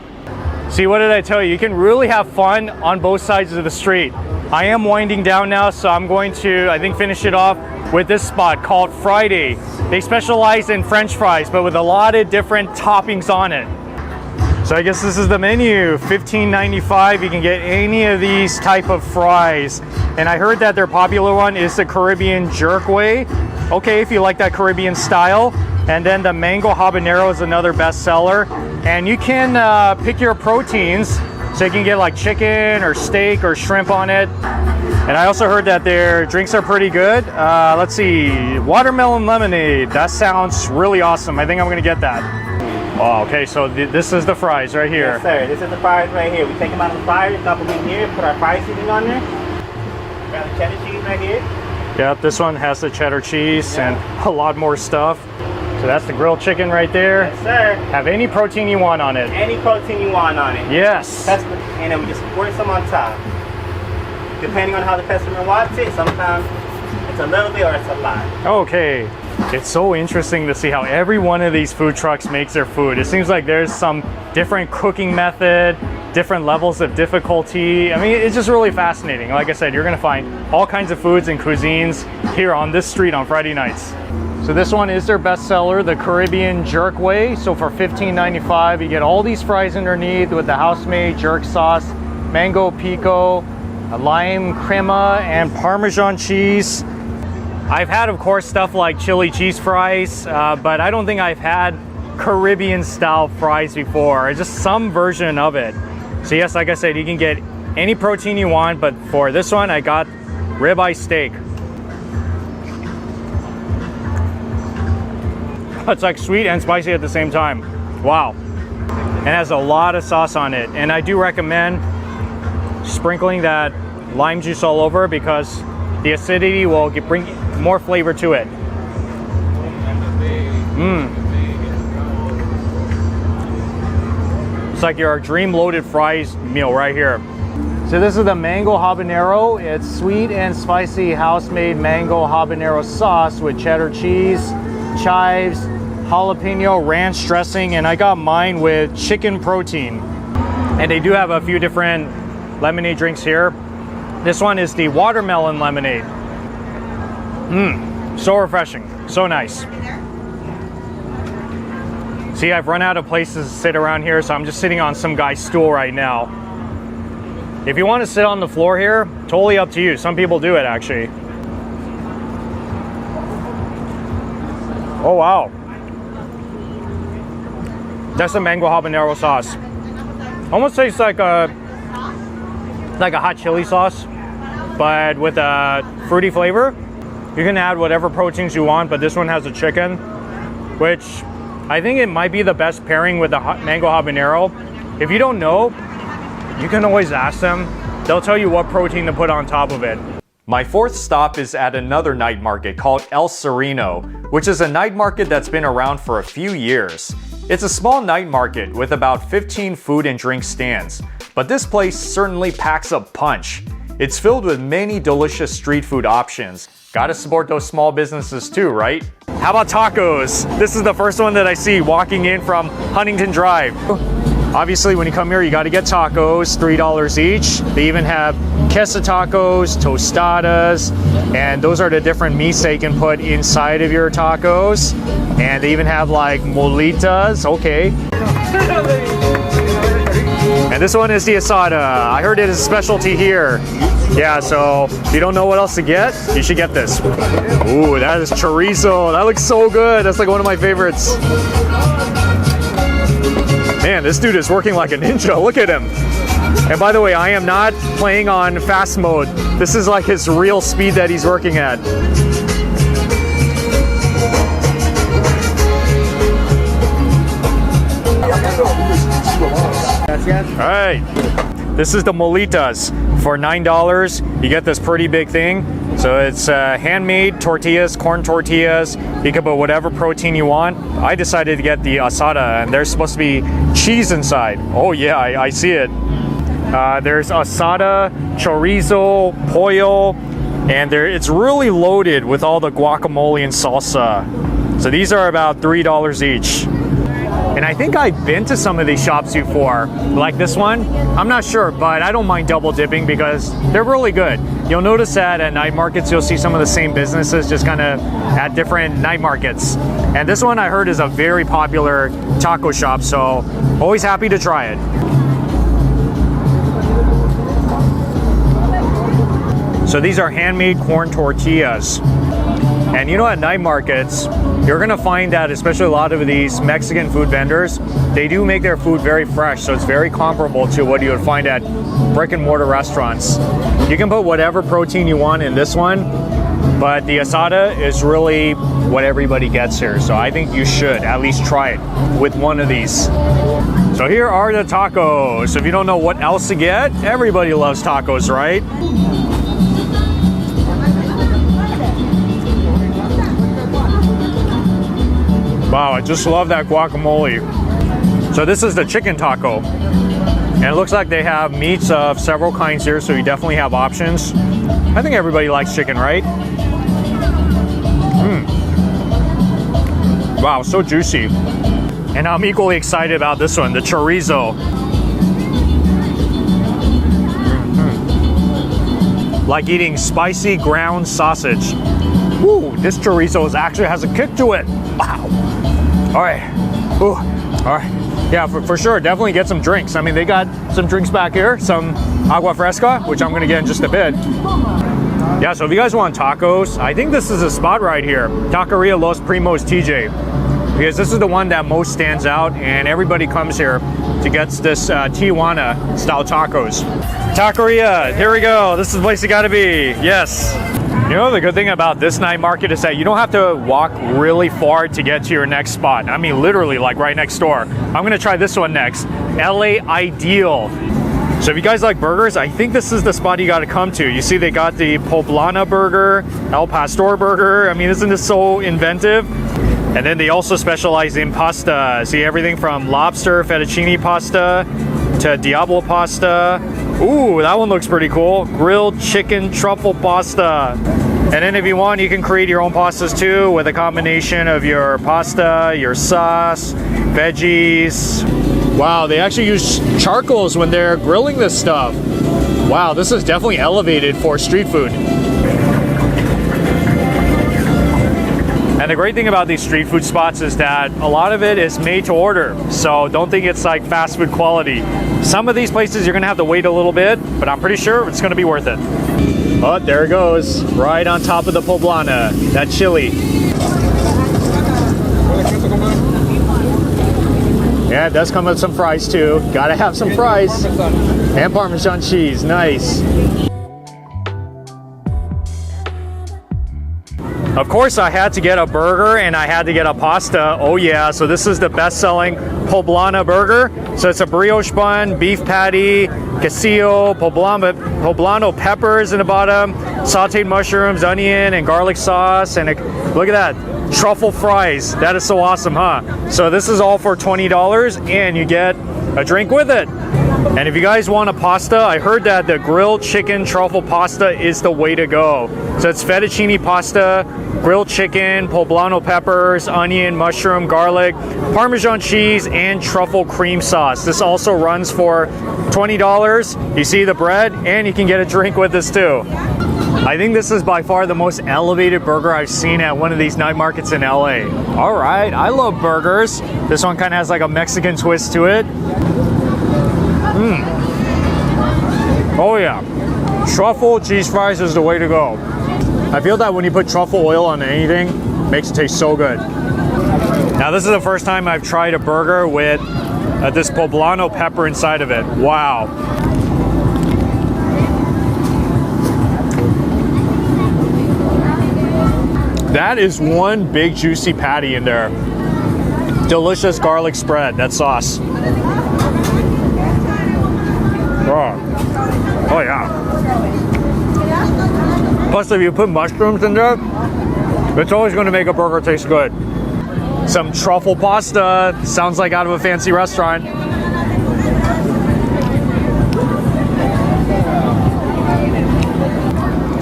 See, what did I tell you? You can really have fun on both sides of the street. I am winding down now, so I'm going to, I think, finish it off with this spot called Friday. They specialize in French fries, but with a lot of different toppings on it. So I guess this is the menu, $15.95. You can get any of these type of fries. And I heard that their popular one is the Caribbean jerkway. Okay, if you like that Caribbean style. And then the mango habanero is another bestseller. And you can pick your proteins. So you can get like chicken or steak or shrimp on it. And I also heard that their drinks are pretty good. Let's see, watermelon lemonade. That sounds really awesome. I think I'm gonna get that. Oh, okay, so this is the fries right here. Yes, sir. This is the fries right here. We take them out of the fryer, dump them in here, put our fry seasoning on there. We got the cheddar cheese right here. Yep, this one has the cheddar cheese and a lot more stuff. So that's the grilled chicken right there. Yes, sir. Have any protein you want on it. Any protein you want on it. Yes. And then we just squirt some on top. Depending on how the customer wants it, sometimes it's a little bit or it's a lot. Okay. It's so interesting to see how every one of these food trucks makes their food. It seems like there's some different cooking method, different levels of difficulty. I mean, it's just really fascinating. Like I said, you're gonna find all kinds of foods and cuisines here on this street on Friday nights. So this one is their bestseller, the Caribbean Jerkway. So for $15.95, you get all these fries underneath with the house-made jerk sauce, mango pico, a lime crema, and Parmesan cheese. I've had, of course, stuff like chili cheese fries, but I don't think I've had Caribbean style fries before. It's just some version of it. So yes, like I said, you can get any protein you want, but for this one, I got ribeye steak. It's like sweet and spicy at the same time. Wow. It has a lot of sauce on it. And I do recommend sprinkling that lime juice all over because the acidity will bring more flavor to it. It's like your dream loaded fries meal right here. So this is the mango habanero. It's sweet and spicy house-made mango habanero sauce with cheddar cheese, chives, jalapeno ranch dressing, and I got mine with chicken protein. And they do have a few different lemonade drinks here. This one is the watermelon lemonade. So refreshing, so nice. See, I've run out of places to sit around here, so I'm just sitting on some guy's stool right now. If you want to sit on the floor here, totally up to you. Some people do it, actually. Oh, wow. That's a mango habanero sauce. Almost tastes like a hot chili sauce, but with a fruity flavor. You can add whatever proteins you want, but this one has a chicken, which I think it might be the best pairing with the mango habanero. If you don't know, you can always ask them. They'll tell you what protein to put on top of it. My fourth stop is at another night market called El Sereno, which is a night market that's been around for a few years. It's a small night market with about 15 food and drink stands, but this place certainly packs a punch. It's filled with many delicious street food options. Gotta support those small businesses too, right? How about tacos? This is the first one that I see walking in from Huntington Drive. Obviously, when you come here, you gotta get tacos, $3 each. They even have queso tacos, tostadas, and those are the different meats that you can put inside of your tacos. And they even have like molitas, okay. And this one is the asada. I heard it is a specialty here. Yeah, so if you don't know what else to get, you should get this. Ooh, that is chorizo. That looks so good. That's like one of my favorites. Man, this dude is working like a ninja. Look at him. And by the way, I am not playing on fast mode. This is like his real speed that he's working at. All right, this is the molitas for $9. You get this pretty big thing. So it's handmade tortillas, corn tortillas. You can put whatever protein you want. I decided to get the asada, and there's supposed to be cheese inside. Oh yeah, I see it. There's asada, chorizo, pollo, and it's really loaded with all the guacamole and salsa. So these are about $3 each. And I think I've been to some of these shops before, like this one. I'm not sure, but I don't mind double dipping because they're really good. You'll notice that at night markets, you'll see some of the same businesses just kind of at different night markets. And this one I heard is a very popular taco shop, so always happy to try it. So these are handmade corn tortillas. And you know, at night markets, you're gonna find that especially a lot of these Mexican food vendors, they do make their food very fresh, so it's very comparable to what you would find at brick and mortar restaurants. You can put whatever protein you want in this one, but the asada is really what everybody gets here, so I think you should at least try it with one of these. So here are the tacos. If you don't know what else to get, everybody loves tacos, right? Wow, I just love that guacamole. So this is the chicken taco. And it looks like they have meats of several kinds here, so you definitely have options. I think everybody likes chicken, right? Wow, so juicy. And I'm equally excited about this one, the chorizo. Like eating spicy ground sausage. Woo, this chorizo actually has a kick to it. Wow. All right. Ooh. All right. Yeah, for sure. Definitely get some drinks. I mean, they got some drinks back here. Some agua fresca, which I'm going to get in just a bit. Yeah, so if you guys want tacos, I think this is a spot right here. Taqueria Los Primos TJ. Because this is the one that most stands out, and everybody comes here to get this Tijuana style tacos. Taqueria, here we go. This is the place you gotta be. Yes. You know, the good thing about this night market is that you don't have to walk really far to get to your next spot. I mean, literally, like right next door. I'm gonna try this one next. LA Ideal. So if you guys like burgers, I think this is the spot you gotta come to. You see they got the Poblana burger, El Pastor burger. I mean, isn't this so inventive? And then they also specialize in pasta. See, everything from lobster fettuccine pasta to Diablo pasta. Ooh, that one looks pretty cool. Grilled chicken truffle pasta. And then if you want, you can create your own pastas too with a combination of your pasta, your sauce, veggies. Wow, they actually use charcoals when they're grilling this stuff. Wow, this is definitely elevated for street food. And the great thing about these street food spots is that a lot of it is made to order. So don't think it's like fast food quality. Some of these places you're gonna have to wait a little bit, but I'm pretty sure it's gonna be worth it. Oh, there it goes. Right on top of the poblana, that chili. Yeah, it does come with some fries too. Gotta have some fries. And Parmesan cheese, nice. Of course, I had to get a burger and I had to get a pasta. Oh yeah, so this is the best-selling Poblana burger. So it's a brioche bun, beef patty, quesillo, poblano peppers in the bottom, sauteed mushrooms, onion, and garlic sauce. And look at that, truffle fries. That is so awesome, huh? So this is all for $20 and you get a drink with it. And if you guys want a pasta, I heard that the grilled chicken truffle pasta is the way to go. So it's fettuccine pasta, grilled chicken, poblano peppers, onion, mushroom, garlic, Parmesan cheese, and truffle cream sauce. This also runs for $20. You see the bread, and you can get a drink with this too. I think this is by far the most elevated burger I've seen at one of these night markets in LA. All right, I love burgers. This one kind of has like a Mexican twist to it. Oh yeah, truffle cheese fries is the way to go. I feel that when you put truffle oil on anything, it makes it taste so good. Now this is the first time I've tried a burger with this poblano pepper inside of it. Wow. That is one big juicy patty in there. Delicious garlic spread, that sauce. Oh yeah. Plus, if you put mushrooms in there, it's always going to make a burger taste good. Some truffle pasta. Sounds like out of a fancy restaurant.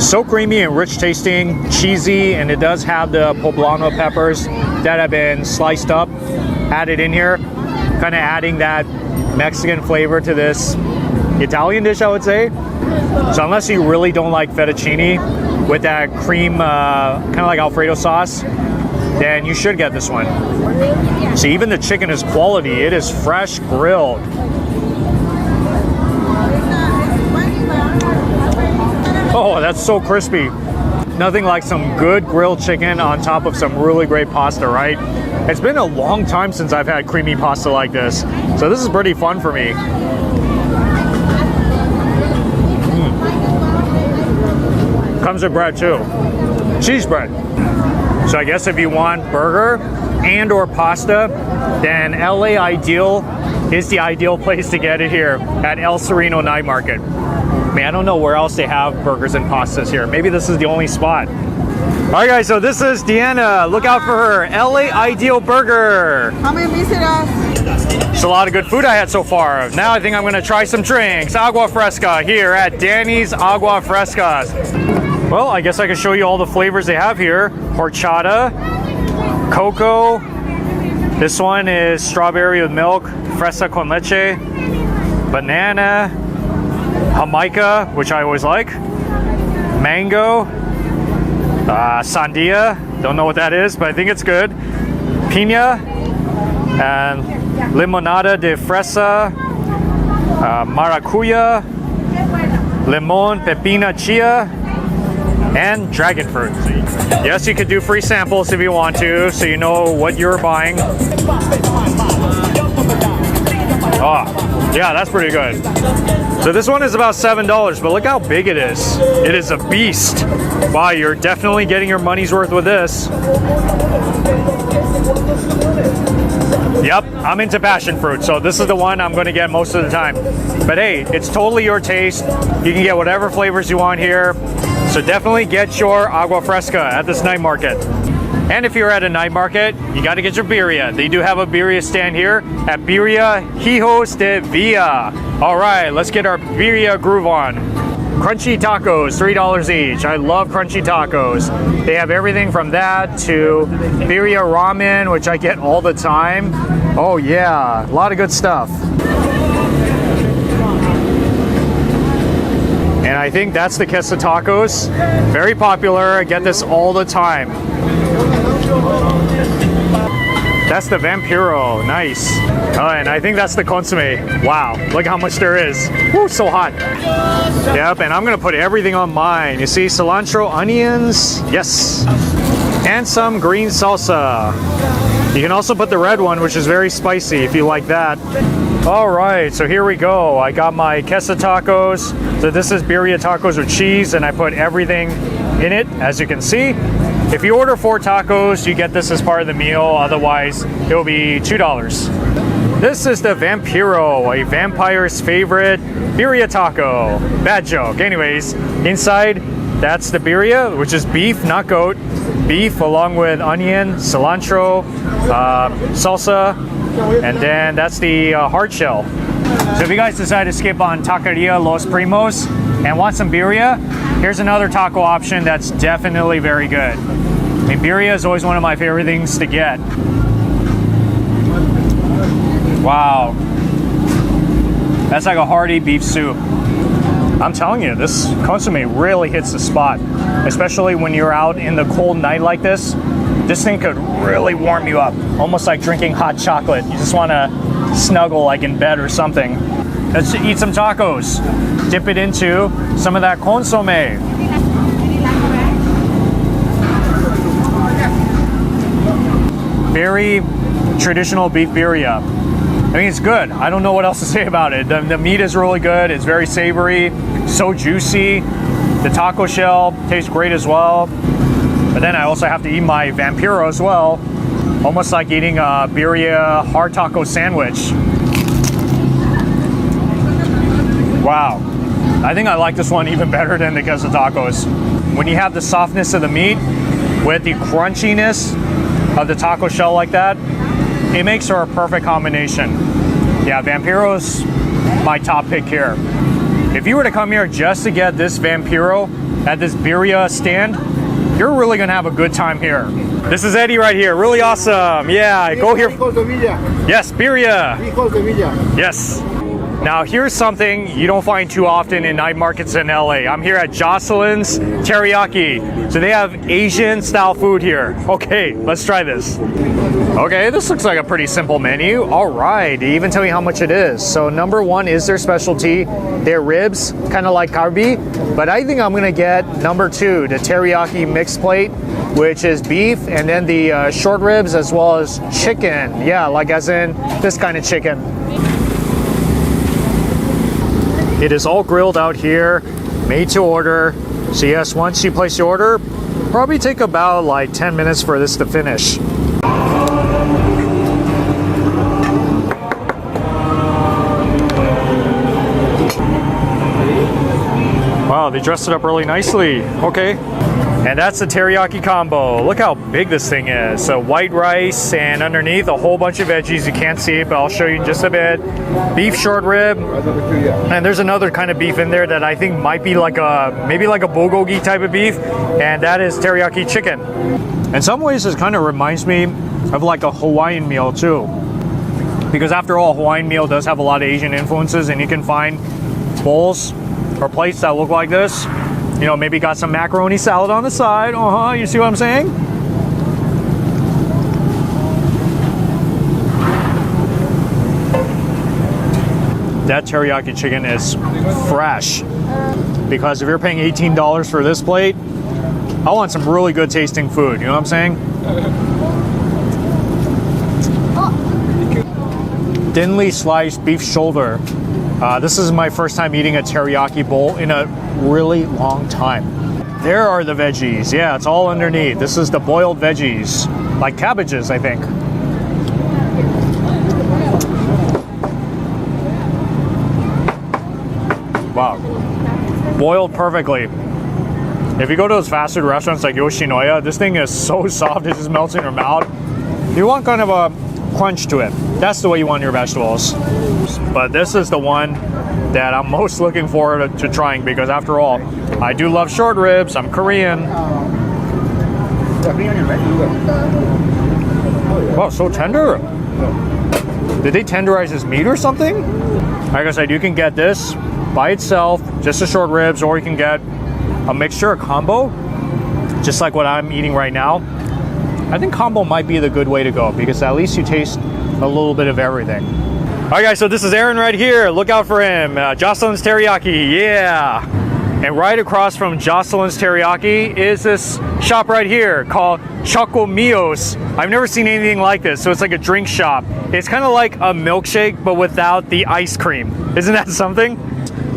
So creamy and rich tasting, cheesy, and it does have the poblano peppers that have been sliced up, added in here, kind of adding that Mexican flavor to this Italian dish, I would say. So unless you really don't like fettuccine with that cream, kind of like Alfredo sauce, then you should get this one. See, even the chicken is quality. It is fresh grilled. Oh, that's so crispy. Nothing like some good grilled chicken on top of some really great pasta, right? It's been a long time since I've had creamy pasta like this. So this is pretty fun for me. Comes with bread too. Cheese bread. So I guess if you want burger and or pasta, then LA Ideal is the ideal place to get it here at El Sereno Night Market. I mean, I don't know where else they have burgers and pastas here. Maybe this is the only spot. Alright guys, so this is Deanna. Look out for her LA Ideal Burger. How many visitas? It's a lot of good food I had so far. Now I think I'm gonna try some drinks. Agua Fresca here at Danny's Agua Frescas. Well, I guess I can show you all the flavors they have here. Horchata, cocoa. This one is strawberry with milk, fresa con leche, banana, Jamaica, which I always like, mango, sandia, don't know what that is, but I think it's good, piña, and limonada de fresa, maracuya, limon, pepina, chia, and dragon fruit. Yes, you could do free samples if you want to, so you know what you're buying. Oh, yeah, that's pretty good. So this one is about $7, but look how big it is. It is a beast. Wow, you're definitely getting your money's worth with this. Yep, I'm into passion fruit, so this is the one I'm going to get most of the time. But hey, it's totally your taste. You can get whatever flavors you want here. So definitely get your Agua Fresca at this night market. And if you're at a night market, you got to get your birria. They do have a birria stand here at Birria Hijos de Villa. All right, let's get our birria groove on. Crunchy tacos, $3 each. I love crunchy tacos. They have everything from that to birria ramen, which I get all the time. Oh yeah, a lot of good stuff. And I think that's the queso tacos. Very popular. I get this all the time. That's the Vampiro. Nice. Oh, and I think that's the consomme. Wow, look how much there is. Woo, so hot. Yep, and I'm gonna put everything on mine. You see cilantro, onions, yes. And some green salsa. You can also put the red one, which is very spicy if you like that. All right, so here we go. I got my queso tacos. So this is birria tacos with cheese, and I put everything in it, as you can see. If you order 4 tacos, you get this as part of the meal. Otherwise, it will be $2. This is the Vampiro, a vampire's favorite birria taco. Bad joke. Anyways, inside, that's the birria, which is beef, not goat. Beef along with onion, cilantro, salsa, and then that's the hard shell. So if you guys decide to skip on Taqueria Los Primos and want some birria, here's another taco option that's definitely very good. I mean, birria is always one of my favorite things to get. Wow. That's like a hearty beef soup. I'm telling you, this consomme really hits the spot, especially when you're out in the cold night like this. This thing could really warm you up, almost like drinking hot chocolate. You just want to snuggle like in bed or something. Let's eat some tacos. Dip it into some of that consomme. Very traditional beef birria. I mean, it's good. I don't know what else to say about it. The meat is really good. It's very savory, so juicy. The taco shell tastes great as well. But then I also have to eat my Vampiro as well. Almost like eating a birria hard taco sandwich. Wow. I think I like this one even better than the queso tacos. When you have the softness of the meat with the crunchiness of the taco shell like that, it makes for a perfect combination. Yeah, Vampiro's my top pick here. If you were to come here just to get this Vampiro at this birria stand, you're really gonna have a good time here. This is Eddie right here, really awesome. Yeah, go here. Yes, birria. Yes. Now here's something you don't find too often in night markets in LA. I'm here at Jocelyn's Teriyaki. So they have Asian style food here. Okay, let's try this. Okay, this looks like a pretty simple menu. All right, they even tell you how much it is. So number 1 is their specialty, their ribs, kind of like carbi. But I think I'm gonna get number 2, the teriyaki mixed plate, which is beef, and then the short ribs as well as chicken. Yeah, like as in this kind of chicken. It is all grilled out here, made to order. So yes, once you place your order, probably take about like 10 minutes for this to finish. Wow, they dressed it up really nicely. Okay. And that's the teriyaki combo. Look how big this thing is. So white rice and underneath a whole bunch of veggies. You can't see it, but I'll show you in just a bit. Beef short rib. And there's another kind of beef in there that I think might be like maybe like a bulgogi type of beef. And that is teriyaki chicken. In some ways, this kind of reminds me of like a Hawaiian meal too. Because after all, Hawaiian meal does have a lot of Asian influences, and you can find bowls or plates that look like this. You know, maybe got some macaroni salad on the side. You see what I'm saying? That teriyaki chicken is fresh. Because if you're paying $18 for this plate, I want some really good tasting food. You know what I'm saying? Thinly sliced beef shoulder. This is my first time eating a teriyaki bowl in a really long time. There are the veggies. Yeah, it's all underneath. This is the boiled veggies, like cabbages, I think. Wow. Boiled perfectly. If you go to those fast food restaurants like Yoshinoya, this thing is so soft it just melts in your mouth. You want kind of a crunch to it. That's the way you want your vegetables. But this is the one that I'm most looking forward to trying, because after all, I do love short ribs. I'm Korean. Wow, so tender. Did they tenderize this meat or something? Like I said, you can get this by itself, just the short ribs, or you can get a mixture, a combo, just like what I'm eating right now. I think combo might be the good way to go, because at least you taste a little bit of everything. All right, guys, so this is Aaron right here. Look out for him. Jocelyn's Teriyaki, yeah. And right across from Jocelyn's Teriyaki is this shop right here called Choco Mios. I've never seen anything like this. So it's like a drink shop. It's kind of like a milkshake, but without the ice cream. Isn't that something?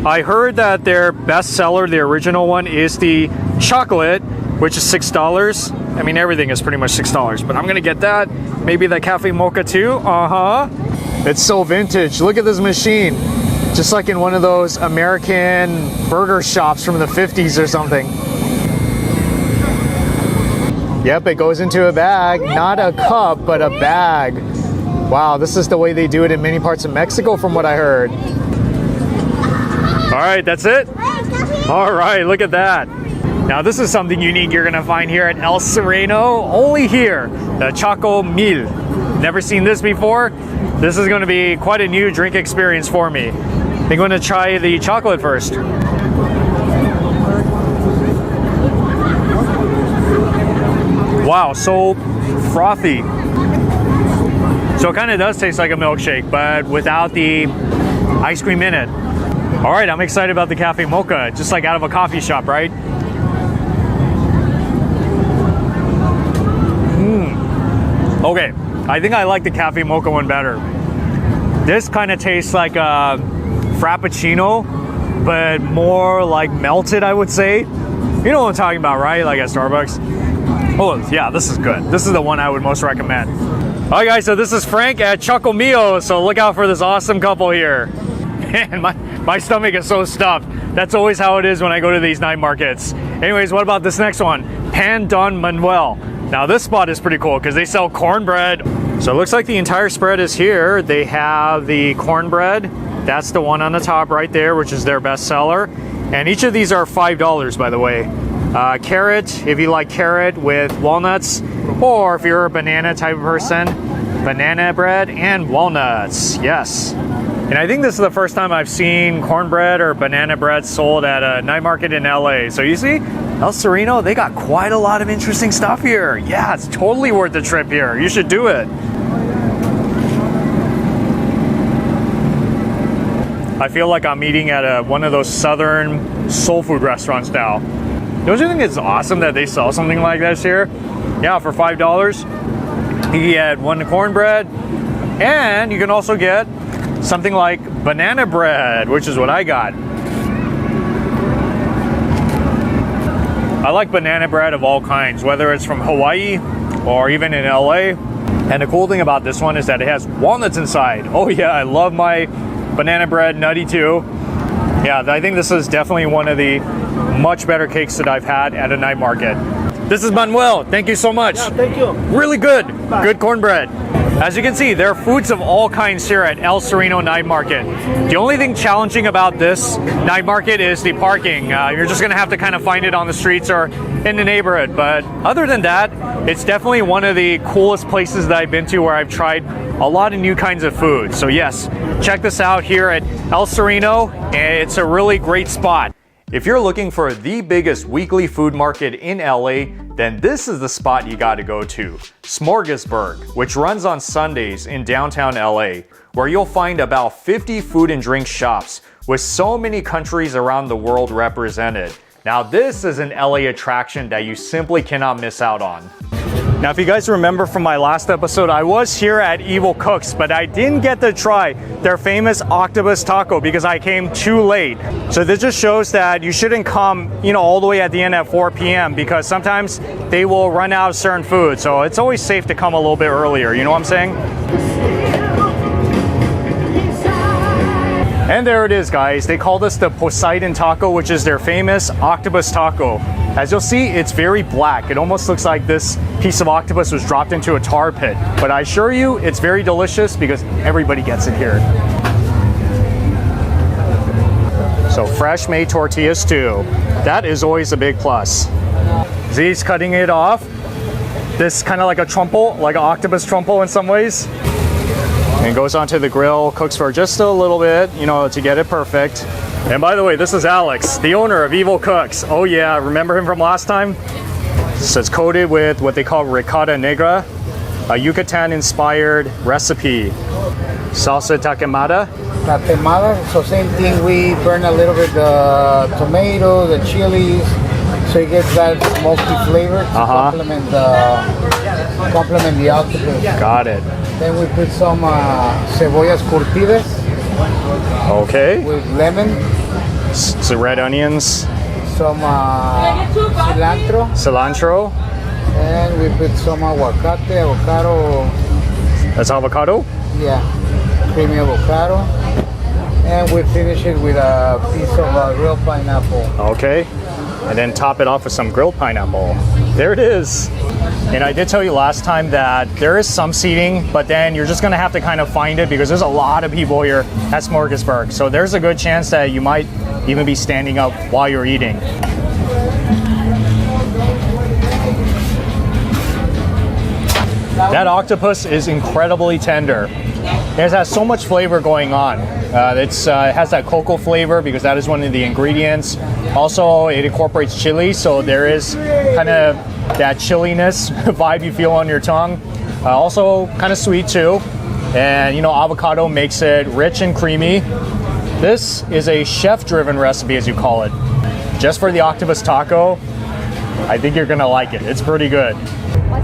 I heard that their best seller, the original one, is the chocolate, which is $6. I mean, everything is pretty much $6, but I'm gonna get that. Maybe the cafe mocha too. It's so vintage. Look at this machine. Just like in one of those American burger shops from the 50s or something. Yep, it goes into a bag. Not a cup, but a bag. Wow, this is the way they do it in many parts of Mexico from what I heard. All right, that's it? All right, look at that. Now this is something unique you're gonna find here at El Sereno, only here, the Choco Mil. Never seen this before. This is gonna be quite a new drink experience for me. I'm gonna try the chocolate first. Wow, so frothy. So it kind of does taste like a milkshake, but without the ice cream in it. All right, I'm excited about the cafe mocha, just like out of a coffee shop, right? Okay, I think I like the cafe mocha one better. This kind of tastes like a frappuccino, but more like melted, I would say. You know what I'm talking about, right? Like at Starbucks. Oh yeah, this is good. This is the one I would most recommend. All right, guys, so this is Frank at Choco Mio. So look out for this awesome couple here. Man, my stomach is so stuffed. That's always how it is when I go to these night markets. Anyways, what about this next one? Pan Don Manuel. Now this spot is pretty cool because they sell cornbread. So it looks like the entire spread is here. They have the cornbread. That's the one on the top right there, which is their best seller. And each of these are $5, by the way. Carrot, if you like carrot with walnuts, or if you're a banana type of person, banana bread and walnuts, yes. And I think this is the first time I've seen cornbread or banana bread sold at a night market in LA. So you see, El Sereno, they got quite a lot of interesting stuff here. Yeah, it's totally worth the trip here. You should do it. I feel like I'm eating at one of those southern soul food restaurants now. Don't you think it's awesome that they sell something like this here? Yeah, for $5, you get one cornbread, and you can also get something like banana bread, which is what I got. I like banana bread of all kinds, whether it's from Hawaii or even in LA. And the cool thing about this one is that it has walnuts inside. Oh yeah, I love my banana bread nutty too. Yeah, I think this is definitely one of the much better cakes that I've had at a night market. This is Manuel. Thank you so much. Yeah, thank you. Really good. Good cornbread. As you can see, there are foods of all kinds here at El Sereno Night Market. The only thing challenging about this night market is the parking. You're just gonna have to kind of find it on the streets or in the neighborhood. But other than that, it's definitely one of the coolest places that I've been to where I've tried a lot of new kinds of food. So yes, check this out here at El Sereno. It's a really great spot. If you're looking for the biggest weekly food market in LA, then this is the spot you gotta go to. Smorgasburg, which runs on Sundays in downtown LA, where you'll find about 50 food and drink shops with so many countries around the world represented. Now this is an LA attraction that you simply cannot miss out on. Now, if you guys remember from my last episode, I was here at Evil Cooks, but I didn't get to try their famous octopus taco because I came too late. So this just shows that you shouldn't come, all the way at the end at 4 p.m. because sometimes they will run out of certain food. So it's always safe to come a little bit earlier. You know what I'm saying? And there it is, guys. They call this the Poseidon taco, which is their famous octopus taco. As you'll see, it's very black. It almost looks like this piece of octopus was dropped into a tar pit. But I assure you, it's very delicious because everybody gets it here. So fresh made tortillas too. That is always a big plus. Z's cutting it off. This kind of like a trumple, like an octopus trumple in some ways. And goes onto the grill, cooks for just a little bit, to get it perfect. And by the way, this is Alex, the owner of Evil Cooks. Oh yeah, remember him from last time? So it's coated with what they call ricotta negra, a Yucatan-inspired recipe. Salsa taquemada. Taquemada, so same thing, we burn a little bit the tomato, the chilies, so you get that smoky flavor to complement the octopus. Got it. Then we put some cebollas curtidas. Okay. With lemon. So red onions. Some cilantro. Cilantro. And we put some aguacate, avocado. That's avocado? Yeah, creamy avocado. And we finish it with a piece of grilled pineapple. Okay. And then top it off with some grilled pineapple. There it is. And I did tell you last time that there is some seating, but then you're just gonna have to kind of find it because there's a lot of people here at Smorgasburg. So there's a good chance that you might even be standing up while you're eating. That octopus is incredibly tender. It has so much flavor going on. It has that cocoa flavor because that is one of the ingredients. Also, it incorporates chili, so there is kind of that chilliness vibe you feel on your tongue. Also, kind of sweet too. And avocado makes it rich and creamy. This is a chef-driven recipe, as you call it. Just for the octopus taco, I think you're gonna like it. It's pretty good.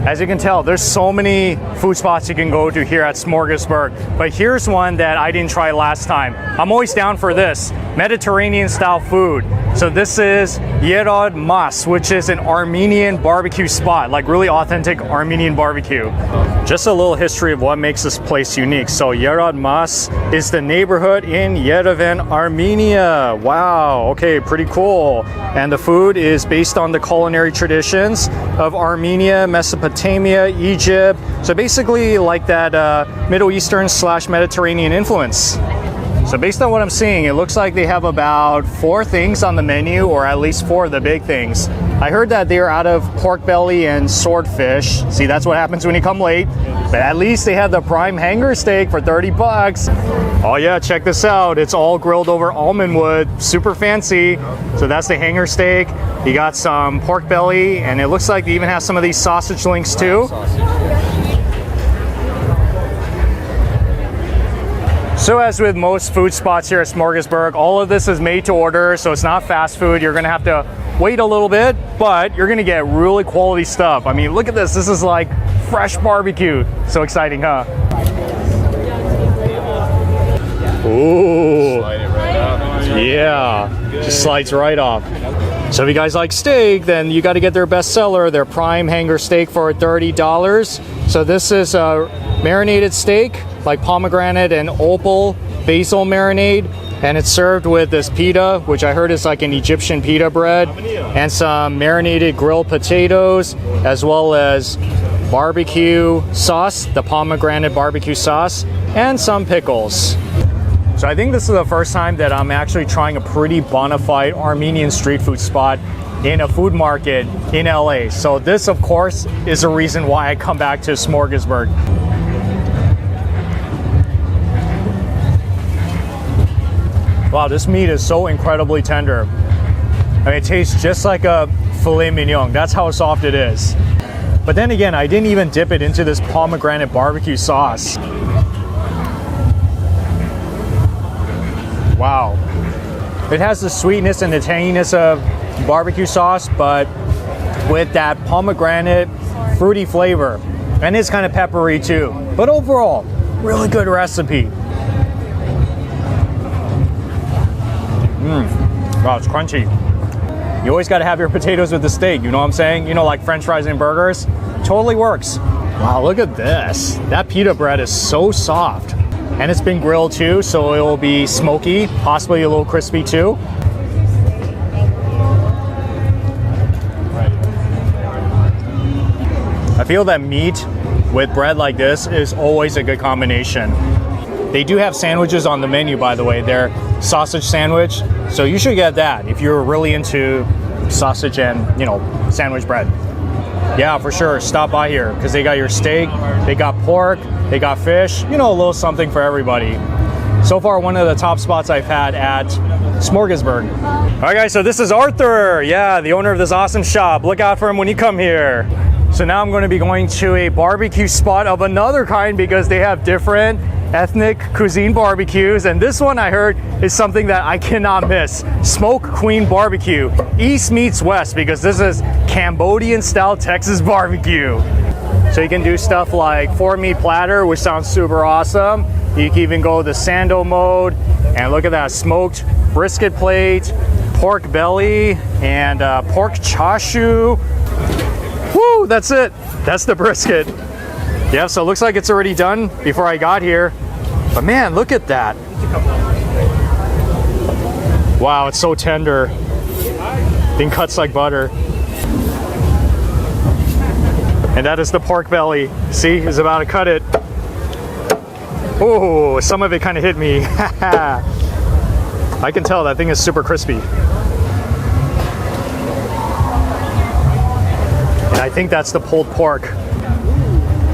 As you can tell, there's so many food spots you can go to here at Smorgasburg, but here's one that I didn't try last time. I'm always down for this, Mediterranean style food. So this is Yerod Mas, which is an Armenian barbecue spot, like really authentic Armenian barbecue. Just a little history of what makes this place unique. So Yerod Mas is the neighborhood in Yerevan, Armenia. Wow, okay, pretty cool. And the food is based on the culinary traditions of Armenia, Mesopotamia, Egypt. So basically like that Middle Eastern / Mediterranean influence. So based on what I'm seeing, it looks like they have about 4 things on the menu, or at least 4 of the big things. I heard that they're out of pork belly and swordfish. See, that's what happens when you come late. But at least they have the prime hanger steak for 30 bucks. Oh yeah, check this out. It's all grilled over almond wood, super fancy. So that's the hanger steak. You got some pork belly, and it looks like they even have some of these sausage links too. So as with most food spots here at Smorgasburg, all of this is made to order, so it's not fast food. You're gonna have to wait a little bit, but you're gonna get really quality stuff. I mean, look at this. This is like fresh barbecue. So exciting, huh? Ooh. Slide it right out. Yeah, just slides right off. So if you guys like steak, then you gotta get their bestseller, their prime hanger steak for $30. So this is a marinated steak, like pomegranate and opal basil marinade. And it's served with this pita, which I heard is like an Egyptian pita bread, and some marinated grilled potatoes, as well as barbecue sauce, the pomegranate barbecue sauce, and some pickles. So I think this is the first time that I'm actually trying a pretty bona fide Armenian street food spot in a food market in LA. So this, of course, is the reason why I come back to Smorgasburg. Wow, this meat is so incredibly tender. I mean, it tastes just like a filet mignon. That's how soft it is. But then again, I didn't even dip it into this pomegranate barbecue sauce. Wow. It has the sweetness and the tanginess of barbecue sauce, but with that pomegranate fruity flavor. And it's kind of peppery too. But overall, really good recipe. Wow, it's crunchy. You always got to have your potatoes with the steak, you know what I'm saying? You know, like French fries and burgers. Totally works. Wow, look at this. That pita bread is so soft. And it's been grilled too, so it will be smoky, possibly a little crispy too. I feel that meat with bread like this is always a good combination. They do have sandwiches on the menu, by the way. They're sausage sandwich, so you should get that if you're really into sausage and, you know, sandwich bread. Yeah, for sure, stop by here because they got your steak, they got pork, they got fish, you know, a little something for everybody. So far, one of the top spots I've had at Smorgasburg. All right, guys, so this is Arthur. Yeah, the owner of this awesome shop. Look out for him when you come here. So now I'm going to be going to a barbecue spot of another kind because they have different ethnic cuisine barbecues, and this one I heard is something that I cannot miss. Smoke Queen Barbecue, East meets West, because this is Cambodian style Texas barbecue. So you can do stuff like 4-meat platter, which sounds super awesome. You can even go the sando mode, and look at that, smoked brisket plate, pork belly, and pork chashu. Woo, that's it. That's the brisket. Yeah, so it looks like it's already done before I got here. But man, look at that. Wow, it's so tender. Thing cuts like butter. And that is the pork belly. See, he's about to cut it. Oh, some of it kind of hit me. I can tell that thing is super crispy. And I think that's the pulled pork.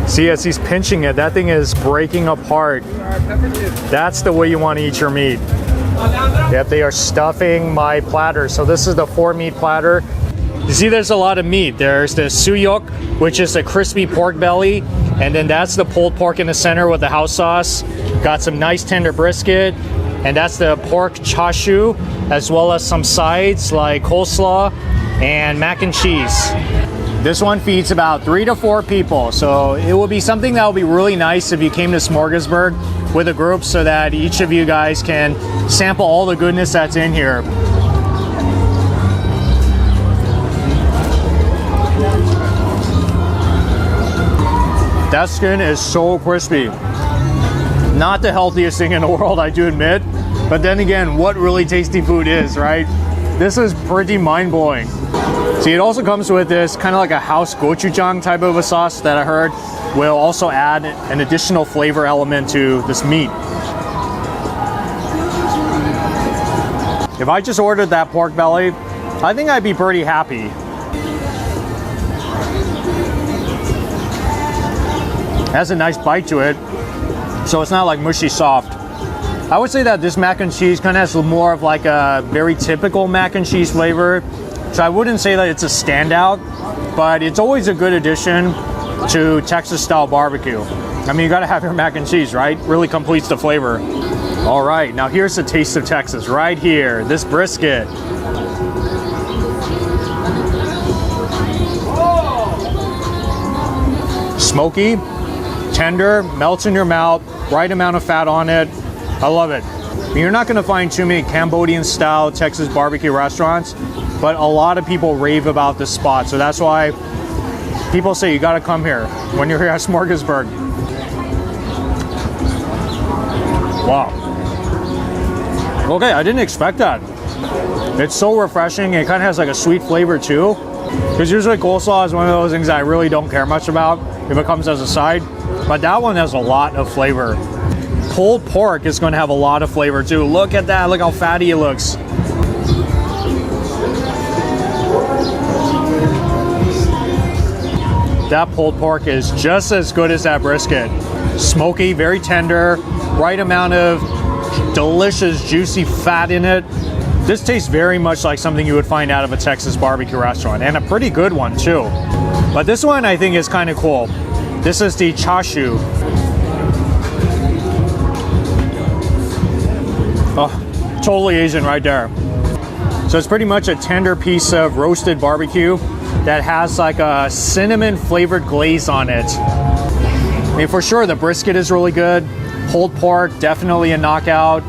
See, as he's pinching it, that thing is breaking apart. That's the way you want to eat your meat. Yep, they are stuffing my platter. So this is the 4-meat platter. You see, there's a lot of meat. There's the suyok, which is a crispy pork belly. And then that's the pulled pork in the center with the house sauce. Got some nice tender brisket. And that's the pork chashu, as well as some sides like coleslaw and mac and cheese. This one feeds about 3 to 4 people, so it will be something that will be really nice if you came to Smorgasburg with a group so that each of you guys can sample all the goodness that's in here. That skin is so crispy. Not the healthiest thing in the world, I do admit, but then again, what really tasty food is, right? This is pretty mind-blowing. See, it also comes with this kind of like a house gochujang type of a sauce that I heard will also add an additional flavor element to this meat. If I just ordered that pork belly, I think I'd be pretty happy. It has a nice bite to it, so it's not like mushy soft. I would say that this mac and cheese kind of has more of like a very typical mac and cheese flavor. So I wouldn't say that it's a standout, but it's always a good addition to Texas style barbecue. I mean, you gotta have your mac and cheese, right? Really completes the flavor. All right, now here's the taste of Texas right here, this brisket. Smoky, tender, melts in your mouth, right amount of fat on it. I love it. You're not gonna find too many Cambodian style Texas barbecue restaurants, but a lot of people rave about this spot. So that's why people say you gotta come here when you're here at Smorgasburg. Wow. Okay, I didn't expect that. It's so refreshing. It kind of has like a sweet flavor too. Because usually coleslaw is one of those things I really don't care much about if it comes as a side. But that one has a lot of flavor. Pulled pork is going to have a lot of flavor too. Look at that. Look how fatty it looks. That pulled pork is just as good as that brisket. Smoky, very tender, right amount of delicious, juicy fat in it. This tastes very much like something you would find out of a Texas barbecue restaurant, and a pretty good one too. But this one I think is kind of cool. This is the chashu. Oh, totally Asian right there. So it's pretty much a tender piece of roasted barbecue that has like a cinnamon flavored glaze on it. I mean, for sure the brisket is really good. Pulled pork, definitely a knockout.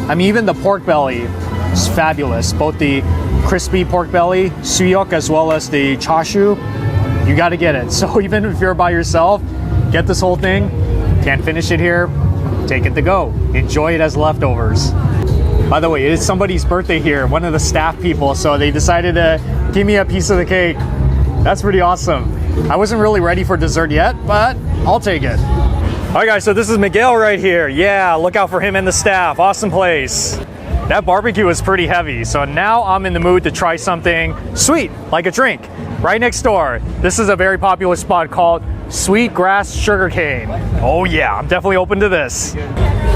I mean, even the pork belly is fabulous. Both the crispy pork belly, suyok, as well as the chashu, you got to get it. So even if you're by yourself, get this whole thing. Can't finish it here, take it to go. Enjoy it as leftovers. By the way, it is somebody's birthday here, one of the staff people, so they decided to give me a piece of the cake. That's pretty awesome. I wasn't really ready for dessert yet, but I'll take it. All right guys, so this is Miguel right here. Yeah, look out for him and the staff. Awesome place. That barbecue was pretty heavy, so now I'm in the mood to try something sweet, like a drink. Right next door, this is a very popular spot called Sweetgrass Sugarcane. Oh yeah, I'm definitely open to this.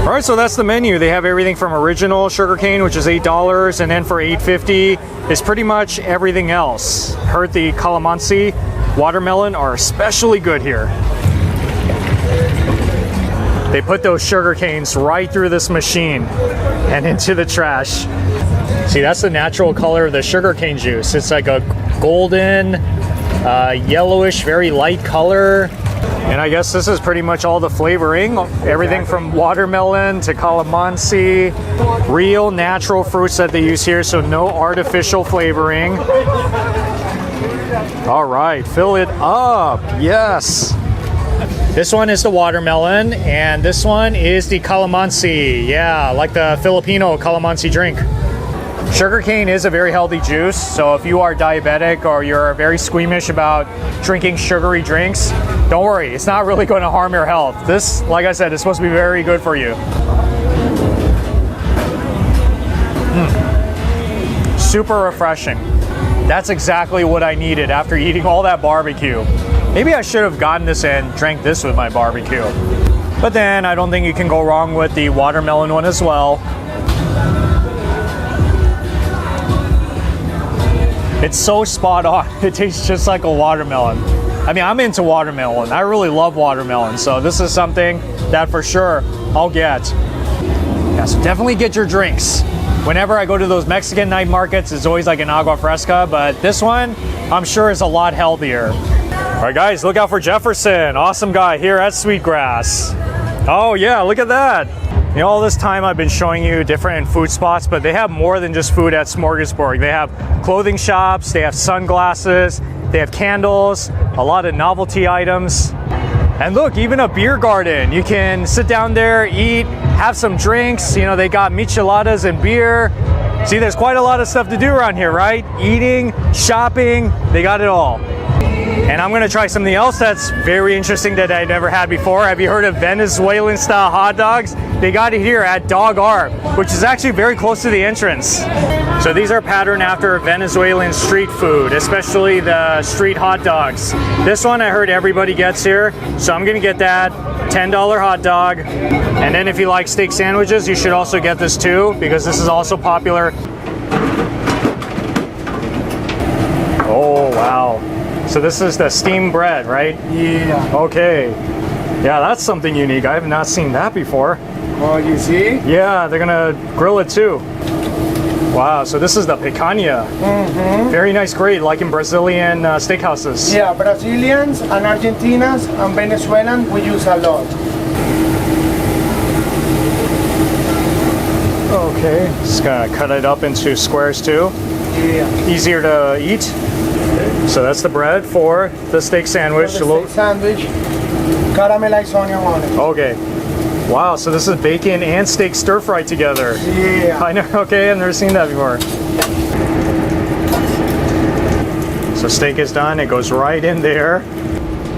All right, so that's the menu. They have everything from original sugarcane, which is $8, and then for $8.50 is pretty much everything else. Heard the calamansi, watermelon are especially good here. They put those sugar canes right through this machine and into the trash. See, that's the natural color of the sugar cane juice. It's like a golden, yellowish, very light color. And I guess this is pretty much all the flavoring. Everything from watermelon to calamansi. Real natural fruits that they use here, so no artificial flavoring. All right, fill it up. Yes. This one is the watermelon, and this one is the calamansi. Yeah, like the Filipino calamansi drink. Sugarcane is a very healthy juice, so if you are diabetic or you're very squeamish about drinking sugary drinks, don't worry, it's not really going to harm your health. This, like I said, is supposed to be very good for you. Super refreshing. That's exactly what I needed after eating all that barbecue. Maybe I should have gotten this and drank this with my barbecue. But then I don't think you can go wrong with the watermelon one as well. It's so spot on. It tastes just like a watermelon. I mean, I'm into watermelon. I really love watermelon. So this is something that for sure I'll get. Yeah, so definitely get your drinks. Whenever I go to those Mexican night markets, it's always like an agua fresca, but this one I'm sure is a lot healthier. All right guys, look out for Jefferson. Awesome guy here at Sweetgrass. Oh yeah, look at that. You know, all this time I've been showing you different food spots, but they have more than just food at Smorgasburg. They have clothing shops, they have sunglasses, they have candles, a lot of novelty items. And look, even a beer garden. You can sit down there, eat, have some drinks. You know, they got micheladas and beer. See, there's quite a lot of stuff to do around here, right? Eating, shopping, they got it all. And I'm gonna try something else that's very interesting that I never had before. Have you heard of Venezuelan style hot dogs? They got it here at Dog Art, which is actually very close to the entrance. So these are patterned after Venezuelan street food, especially the street hot dogs. This one I heard everybody gets here, so I'm gonna get that $10 hot dog. And then if you like steak sandwiches, you should also get this too, because this is also popular. Oh, wow. So this is the steamed bread, right? Yeah. Okay. Yeah, that's something unique. I have not seen that before. Oh, you see? Yeah, they're gonna grill it too. Wow, so this is the picanha. Very nice grade, like in Brazilian steakhouses. Yeah, Brazilians and Argentinians and Venezuelans we use a lot. Okay, just gonna cut it up into squares too. Yeah. Easier to eat. So that's the bread for the steak sandwich. The steak sandwich, caramelized onion on it. Okay. Wow, so this is bacon and steak stir fried together. Yeah. I know, okay, I've never seen that before. So steak is done, it goes right in there.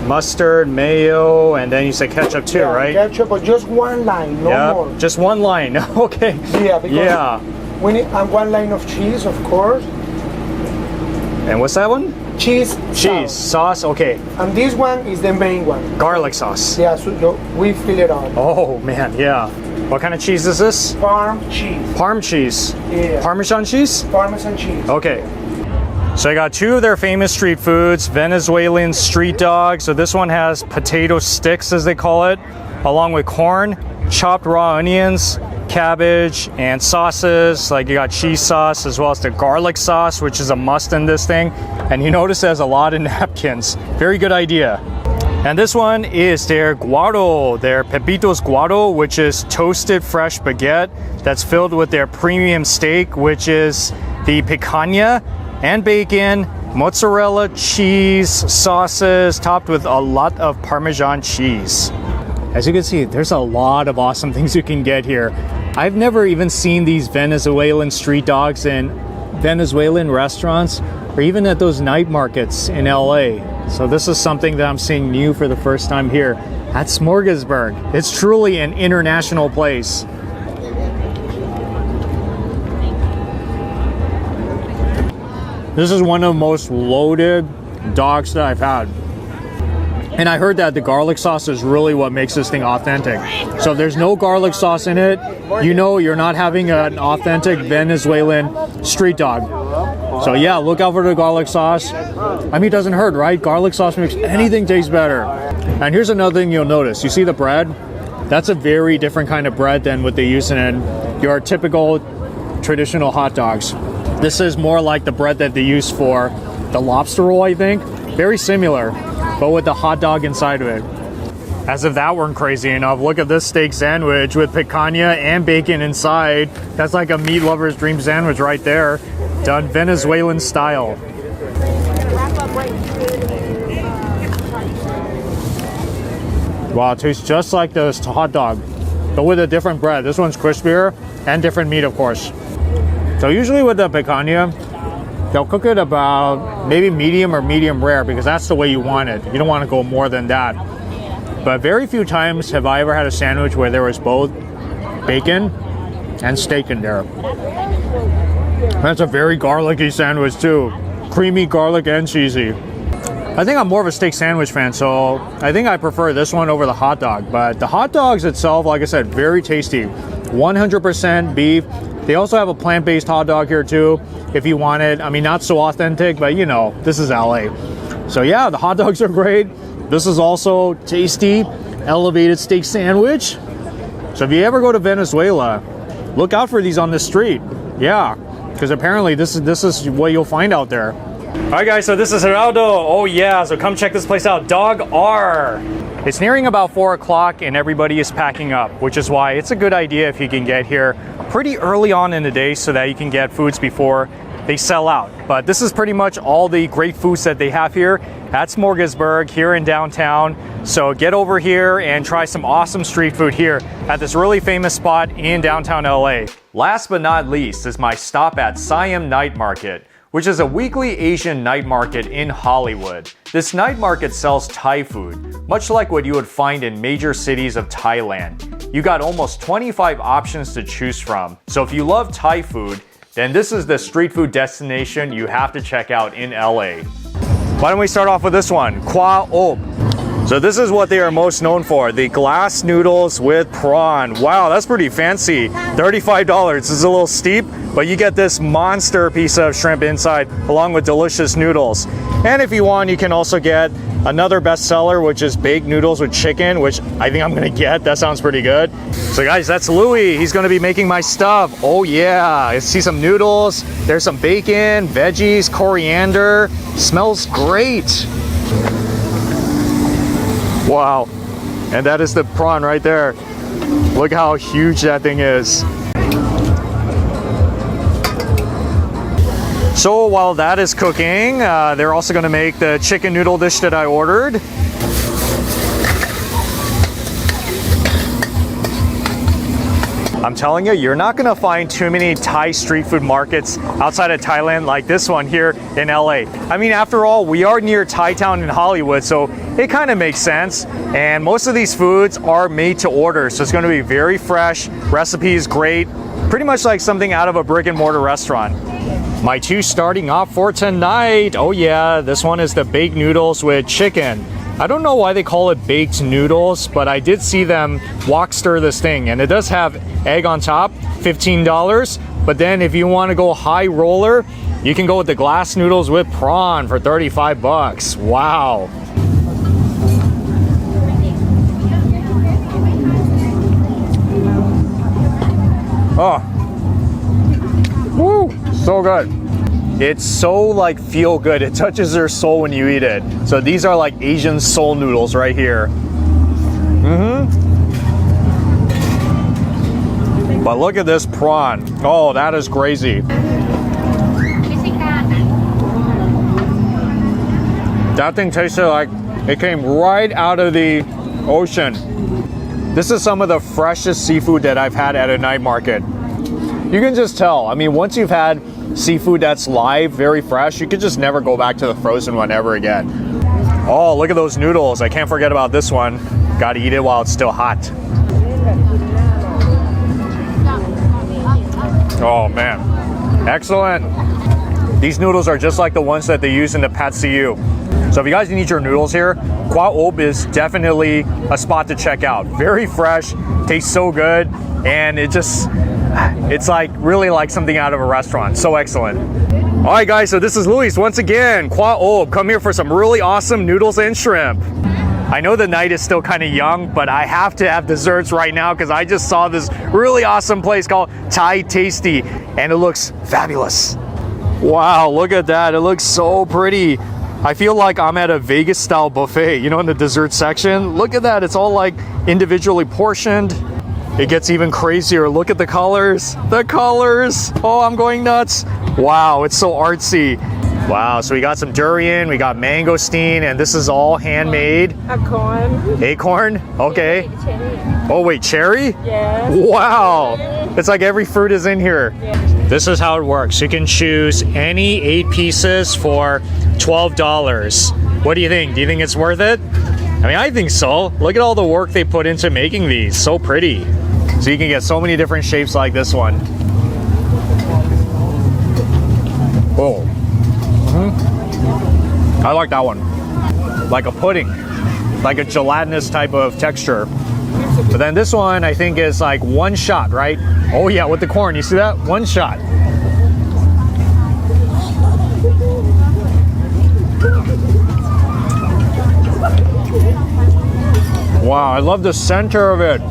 Mustard, mayo, and then you say ketchup too, Yeah, right? Ketchup, but just one line, no more. Just one line, okay. Yeah, because Yeah. we need one line of cheese, of course. And what's that one? Cheese. Cheese, sauce, okay. And this one is the main one. Garlic sauce. Yeah, so we fill it up. Oh man, yeah. What kind of cheese is this? Parm cheese. Parm cheese. Yeah. Parmesan cheese? Parmesan cheese. Okay. So I got two of their famous street foods, Venezuelan street dog. So this one has potato sticks, as they call it, along with corn, chopped raw onions, cabbage, and sauces. Like you got cheese sauce as well as the garlic sauce, which is a must in this thing. And you notice it has a lot of napkins. Very good idea. And this one is their guado, their Pepitos Guado, which is toasted fresh baguette that's filled with their premium steak, which is the picanha and bacon, mozzarella cheese, sauces, topped with a lot of Parmesan cheese. As you can see, there's a lot of awesome things you can get here. I've never even seen these Venezuelan street dogs in Venezuelan restaurants or even at those night markets in LA. So this is something that I'm seeing new for the first time here at Smorgasburg. It's truly an international place. This is one of the most loaded dogs that I've had. And I heard that the garlic sauce is really what makes this thing authentic. So if there's no garlic sauce in it, you know you're not having an authentic Venezuelan street dog. So yeah, look out for the garlic sauce. I mean, it doesn't hurt, right? Garlic sauce makes anything taste better. And here's another thing you'll notice. You see the bread? That's a very different kind of bread than what they use in your typical traditional hot dogs. This is more like the bread that they use for the lobster roll, I think. Very similar, but with the hot dog inside of it. As if that weren't crazy enough, look at this steak sandwich with picanha and bacon inside. That's like a meat lover's dream sandwich right there, done Venezuelan style. Wow, it tastes just like this hot dog, but with a different bread. This one's crispier and different meat, of course. So usually with the picanha, they'll cook it about maybe medium or medium rare because that's the way you want it. You don't want to go more than that. But very few times have I ever had a sandwich where there was both bacon and steak in there. That's a very garlicky sandwich too. Creamy, garlic, and cheesy. I think I'm more of a steak sandwich fan, so I think I prefer this one over the hot dog. But the hot dogs itself, like I said, very tasty. 100% beef. They also have a plant-based hot dog here too, if you want it. I mean, not so authentic, but you know, this is LA. So yeah, the hot dogs are great. This is also tasty, elevated steak sandwich. So if you ever go to Venezuela, look out for these on the street. Yeah, because apparently this is what you'll find out there. All right guys, so this is Geraldo. Oh yeah, so come check this place out, Dog R. It's nearing about 4 o'clock and everybody is packing up, which is why it's a good idea if you can get here pretty early on in the day so that you can get foods before they sell out. But this is pretty much all the great foods that they have here at Smorgasburg here in downtown. So get over here and try some awesome street food here at this really famous spot in downtown LA. Last but not least is my stop at Siam Night Market, which is a weekly Asian night market in Hollywood. This night market sells Thai food, much like what you would find in major cities of Thailand. You got almost 25 options to choose from. So if you love Thai food, then this is the street food destination you have to check out in LA. Why don't we start off with this one, Kwa Op. So this is what they are most known for, the glass noodles with prawn. Wow, that's pretty fancy. $35. This is a little steep, but you get this monster piece of shrimp inside along with delicious noodles. And if you want, you can also get another bestseller, which is baked noodles with chicken, which I think I'm gonna get. That sounds pretty good. So guys, that's Louis. He's gonna be making my stuff. Oh yeah, I see some noodles. There's some bacon, veggies, coriander. Smells great. Wow, and that is the prawn right there. Look how huge that thing is. So while that is cooking, they're also gonna make the chicken noodle dish that I ordered. I'm telling you, you're not gonna find too many Thai street food markets outside of Thailand like this one here in LA. I mean, after all, we are near Thai Town in Hollywood, so it kind of makes sense. And most of these foods are made to order, so it's gonna be very fresh, recipes great, pretty much like something out of a brick and mortar restaurant. My two starting off for tonight. Oh yeah, this one is the baked noodles with chicken. I don't know why they call it baked noodles, but I did see them wok stir this thing, and it does have egg on top, $15. But then if you want to go high roller, you can go with the glass noodles with prawn for 35 bucks. Wow. Oh. Woo, so good. It's so like feel good. It touches your soul when you eat it. So these are like Asian soul noodles right here. But look at this prawn. Oh, that is crazy. That thing tasted like it came right out of the ocean. This is some of the freshest seafood that I've had at a night market. You can just tell. I mean, once you've had seafood that's live, very fresh, you could just never go back to the frozen one ever again. Oh, look at those noodles. I can't forget about this one. Gotta eat it while it's still hot. Oh man, excellent. These noodles are just like the ones that they use in the Pad See Ew. So if you guys need your noodles here, Qua Ob is definitely a spot to check out. Very fresh, tastes so good, and it's like really like something out of a restaurant. So excellent. All right guys, so this is Luis once again. Qua Ob, come here for some really awesome noodles and shrimp. I know the night is still kind of young, but I have to have desserts right now because I just saw this really awesome place called Thai Tasty, and it looks fabulous. Wow, look at that. It looks so pretty. I feel like I'm at a Vegas style buffet, you know, in the dessert section. Look at that, it's all like individually portioned. It gets even crazier. Look at the colors. The colors. Oh, I'm going nuts. Wow, it's so artsy. Wow, so we got some durian, we got mangosteen, and this is all handmade. Acorn. Acorn? Okay. Oh wait, cherry? Yes. Wow. It's like every fruit is in here. Yeah. This is how it works. You can choose any 8 pieces for $12. What do you think? Do you think it's worth it? I mean, I think so. Look at all the work they put into making these. So pretty. So you can get so many different shapes like this one. Oh. I like that one. Like a pudding. Like a gelatinous type of texture. But then this one I think is like one shot, right? Oh yeah, with the corn. You see that? One shot. Wow, I love the center of it.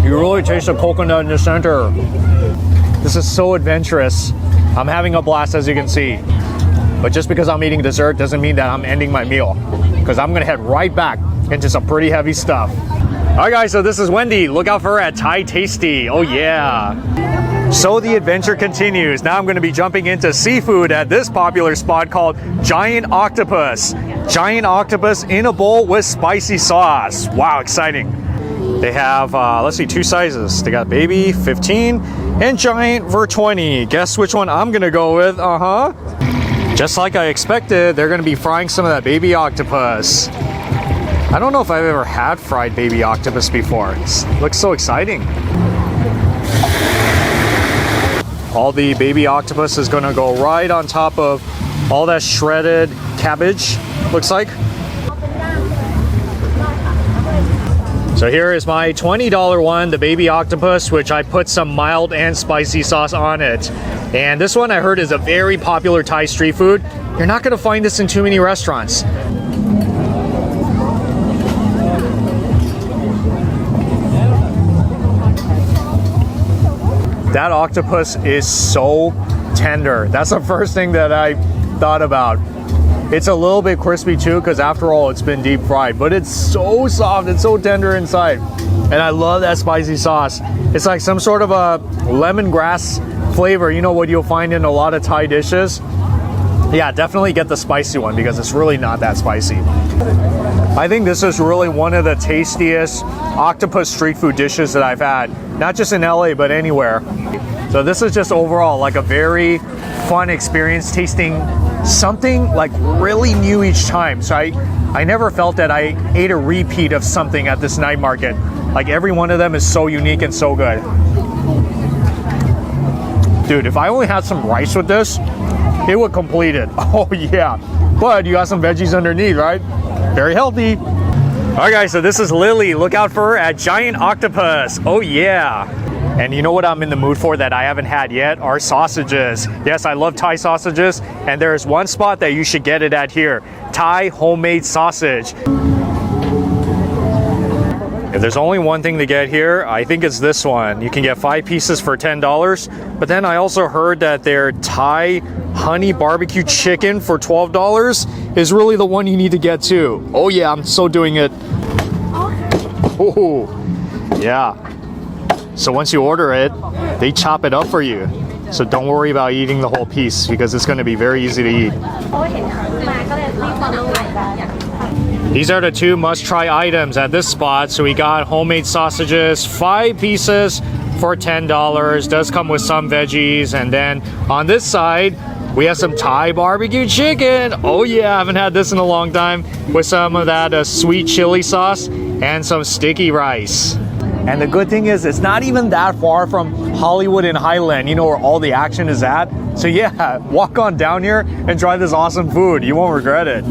You really taste the coconut in the center. This is so adventurous. I'm having a blast, as you can see. But just because I'm eating dessert doesn't mean that I'm ending my meal, because I'm gonna head right back into some pretty heavy stuff. All right guys, so this is Wendy. Look out for her at Thai Tasty. Oh yeah. So the adventure continues. Now I'm gonna be jumping into seafood at this popular spot called Giant Octopus. Giant octopus in a bowl with spicy sauce. Wow, exciting. They have, let's see, 2 sizes. They got baby, 15, and giant for 20. Guess which one I'm gonna go with? Just like I expected, they're gonna be frying some of that baby octopus. I don't know if I've ever had fried baby octopus before. It looks so exciting. All the baby octopus is gonna go right on top of all that shredded cabbage, looks like. So here is my $20 one, the baby octopus, which I put some mild and spicy sauce on it. And this one I heard is a very popular Thai street food. You're not gonna find this in too many restaurants. That octopus is so tender. That's the first thing that I thought about. It's a little bit crispy too, because after all, it's been deep fried, but it's so soft, it's so tender inside. And I love that spicy sauce. It's like some sort of a lemongrass flavor, you know what you'll find in a lot of Thai dishes. Yeah, definitely get the spicy one because it's really not that spicy. I think this is really one of the tastiest octopus street food dishes that I've had, not just in LA, but anywhere. So this is just overall like a very fun experience, tasting something like really new each time. So I never felt that I ate a repeat of something at this night market. Like every one of them is so unique and so good. Dude, if I only had some rice with this, it would complete it. Oh yeah. But you got some veggies underneath, right? Very healthy. All right guys, so this is Lily. Look out for her at Giant Octopus. Oh yeah. And you know what I'm in the mood for that I haven't had yet? Are sausages. Yes, I love Thai sausages. And there's one spot that you should get it at here. Thai homemade sausage. If there's only one thing to get here, I think it's this one. You can get 5 pieces for $10. But then I also heard that their Thai honey barbecue chicken for $12 is really the one you need to get too. Oh yeah, I'm so doing it. Oh, yeah. So once you order it, they chop it up for you. So don't worry about eating the whole piece because it's going to be very easy to eat. These are the 2 must-try items at this spot. So we got homemade sausages, 5 pieces for $10. Does come with some veggies. And then on this side, we have some Thai barbecue chicken. Oh yeah, I haven't had this in a long time. With some of that sweet chili sauce and some sticky rice. And the good thing is, it's not even that far from Hollywood and Highland, you know, where all the action is at. So yeah, walk on down here and try this awesome food. You won't regret it.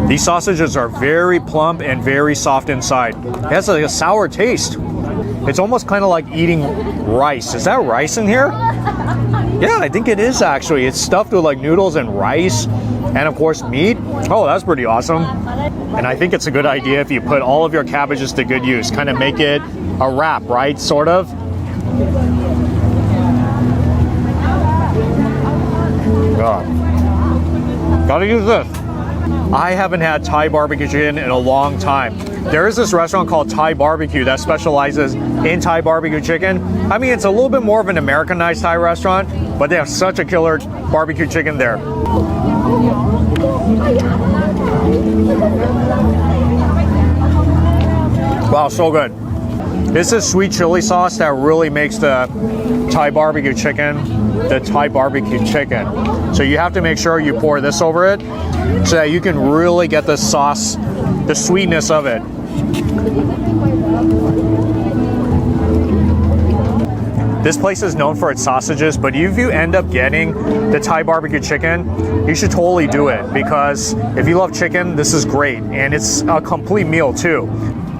These sausages are very plump and very soft inside. It has a sour taste. It's almost kind of like eating rice. Is that rice in here? Yeah, I think it is actually. It's stuffed with like noodles and rice and of course meat. Oh, that's pretty awesome. And I think it's a good idea if you put all of your cabbages to good use. Kind of make it a wrap, right? Sort of. Gotta use this. I haven't had Thai barbecue chicken in a long time. There is this restaurant called Thai Barbecue that specializes in Thai barbecue chicken. I mean, it's a little bit more of an Americanized Thai restaurant, but they have such a killer barbecue chicken there. Wow, so good. This is sweet chili sauce that really makes the Thai barbecue chicken the Thai barbecue chicken. So you have to make sure you pour this over it so that you can really get the sauce, the sweetness of it. This place is known for its sausages, but if you end up getting the Thai barbecue chicken, you should totally do it because if you love chicken, this is great. And it's a complete meal too.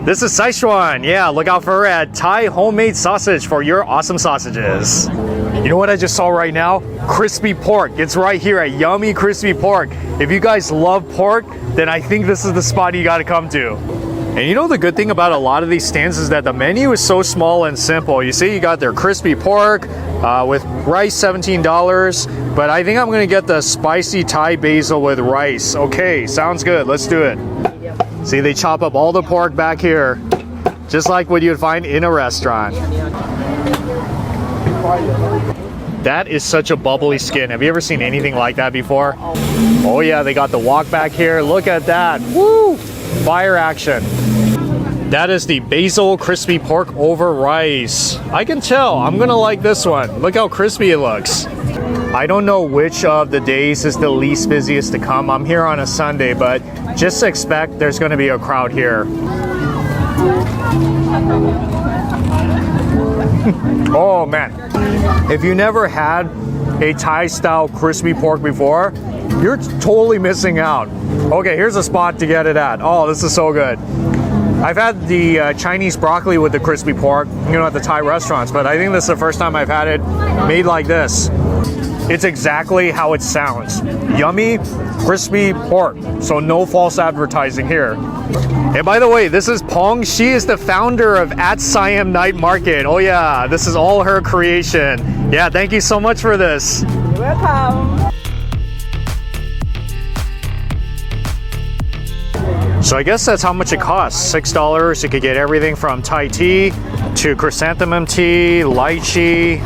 This is Sichuan. Yeah, look out for her at Thai homemade sausage for your awesome sausages. You know what I just saw right now? Crispy pork. It's right here at Yummy Crispy Pork. If you guys love pork, then I think this is the spot you gotta come to. And you know the good thing about a lot of these stands is that the menu is so small and simple. You see you got their crispy pork with rice, $17. But I think I'm gonna get the spicy Thai basil with rice. Okay, sounds good, let's do it. See, they chop up all the pork back here, just like what you'd find in a restaurant. That is such a bubbly skin. Have you ever seen anything like that before? Oh yeah, they got the wok back here. Look at that. Woo! Fire action. That is the basil crispy pork over rice. I can tell. I'm gonna like this one. Look how crispy it looks. I don't know which of the days is the least busiest to come. I'm here on a Sunday, but just expect there's going to be a crowd here. Oh man, if you never had a Thai style crispy pork before, you're totally missing out. Okay, here's a spot to get it at. Oh, this is so good. I've had the Chinese broccoli with the crispy pork, you know, at the Thai restaurants, but I think this is the first time I've had it made like this. It's exactly how it sounds. Yummy, crispy pork. So no false advertising here. And by the way, this is Pong. She is the founder of Siam Night Market. Oh yeah, this is all her creation. Yeah, thank you so much for this. You're welcome. So I guess that's how much it costs. $6. You could get everything from Thai tea to chrysanthemum tea, lychee,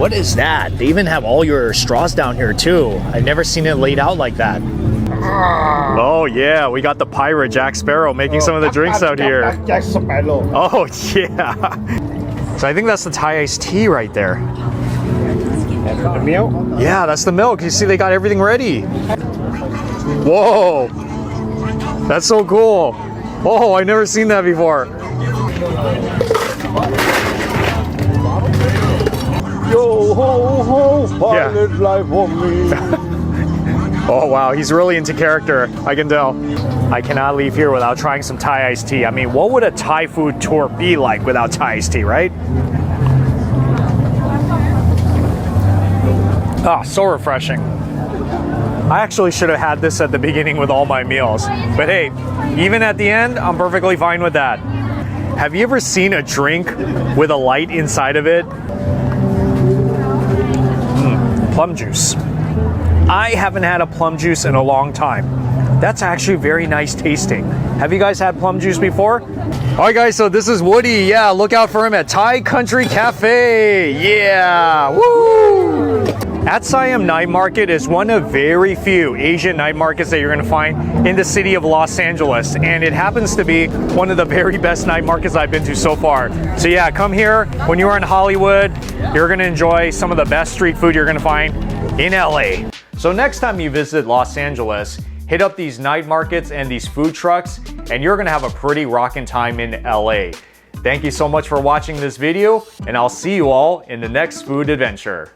What is that? They even have all your straws down here too. I've never seen it laid out like that. Oh yeah, we got the pirate Jack Sparrow making some of the drinks out here. Jack Sparrow. Oh yeah. So I think that's the Thai iced tea right there. The milk? Yeah, that's the milk. You see they got everything ready. Whoa. That's so cool. Oh, I've never seen that before. Yo ho ho, pilot life for me. Oh wow, he's really into character, I can tell. I cannot leave here without trying some Thai iced tea. I mean, what would a Thai food tour be like without Thai iced tea, right? Ah, so refreshing. I actually should have had this at the beginning with all my meals. But hey, even at the end, I'm perfectly fine with that. Have you ever seen a drink with a light inside of it? Plum juice. I haven't had a plum juice in a long time. That's actually very nice tasting. Have you guys had plum juice before? All right guys, so this is Woody. Yeah, look out for him at Thai Country Cafe. Yeah, woo! At Siam Night Market is one of very few Asian night markets that you're gonna find in the city of Los Angeles. And it happens to be one of the very best night markets I've been to so far. So yeah, come here. When you're in Hollywood, you're gonna enjoy some of the best street food you're gonna find in LA. So next time you visit Los Angeles, hit up these night markets and these food trucks, and you're gonna have a pretty rockin' time in LA. Thank you so much for watching this video, and I'll see you all in the next food adventure.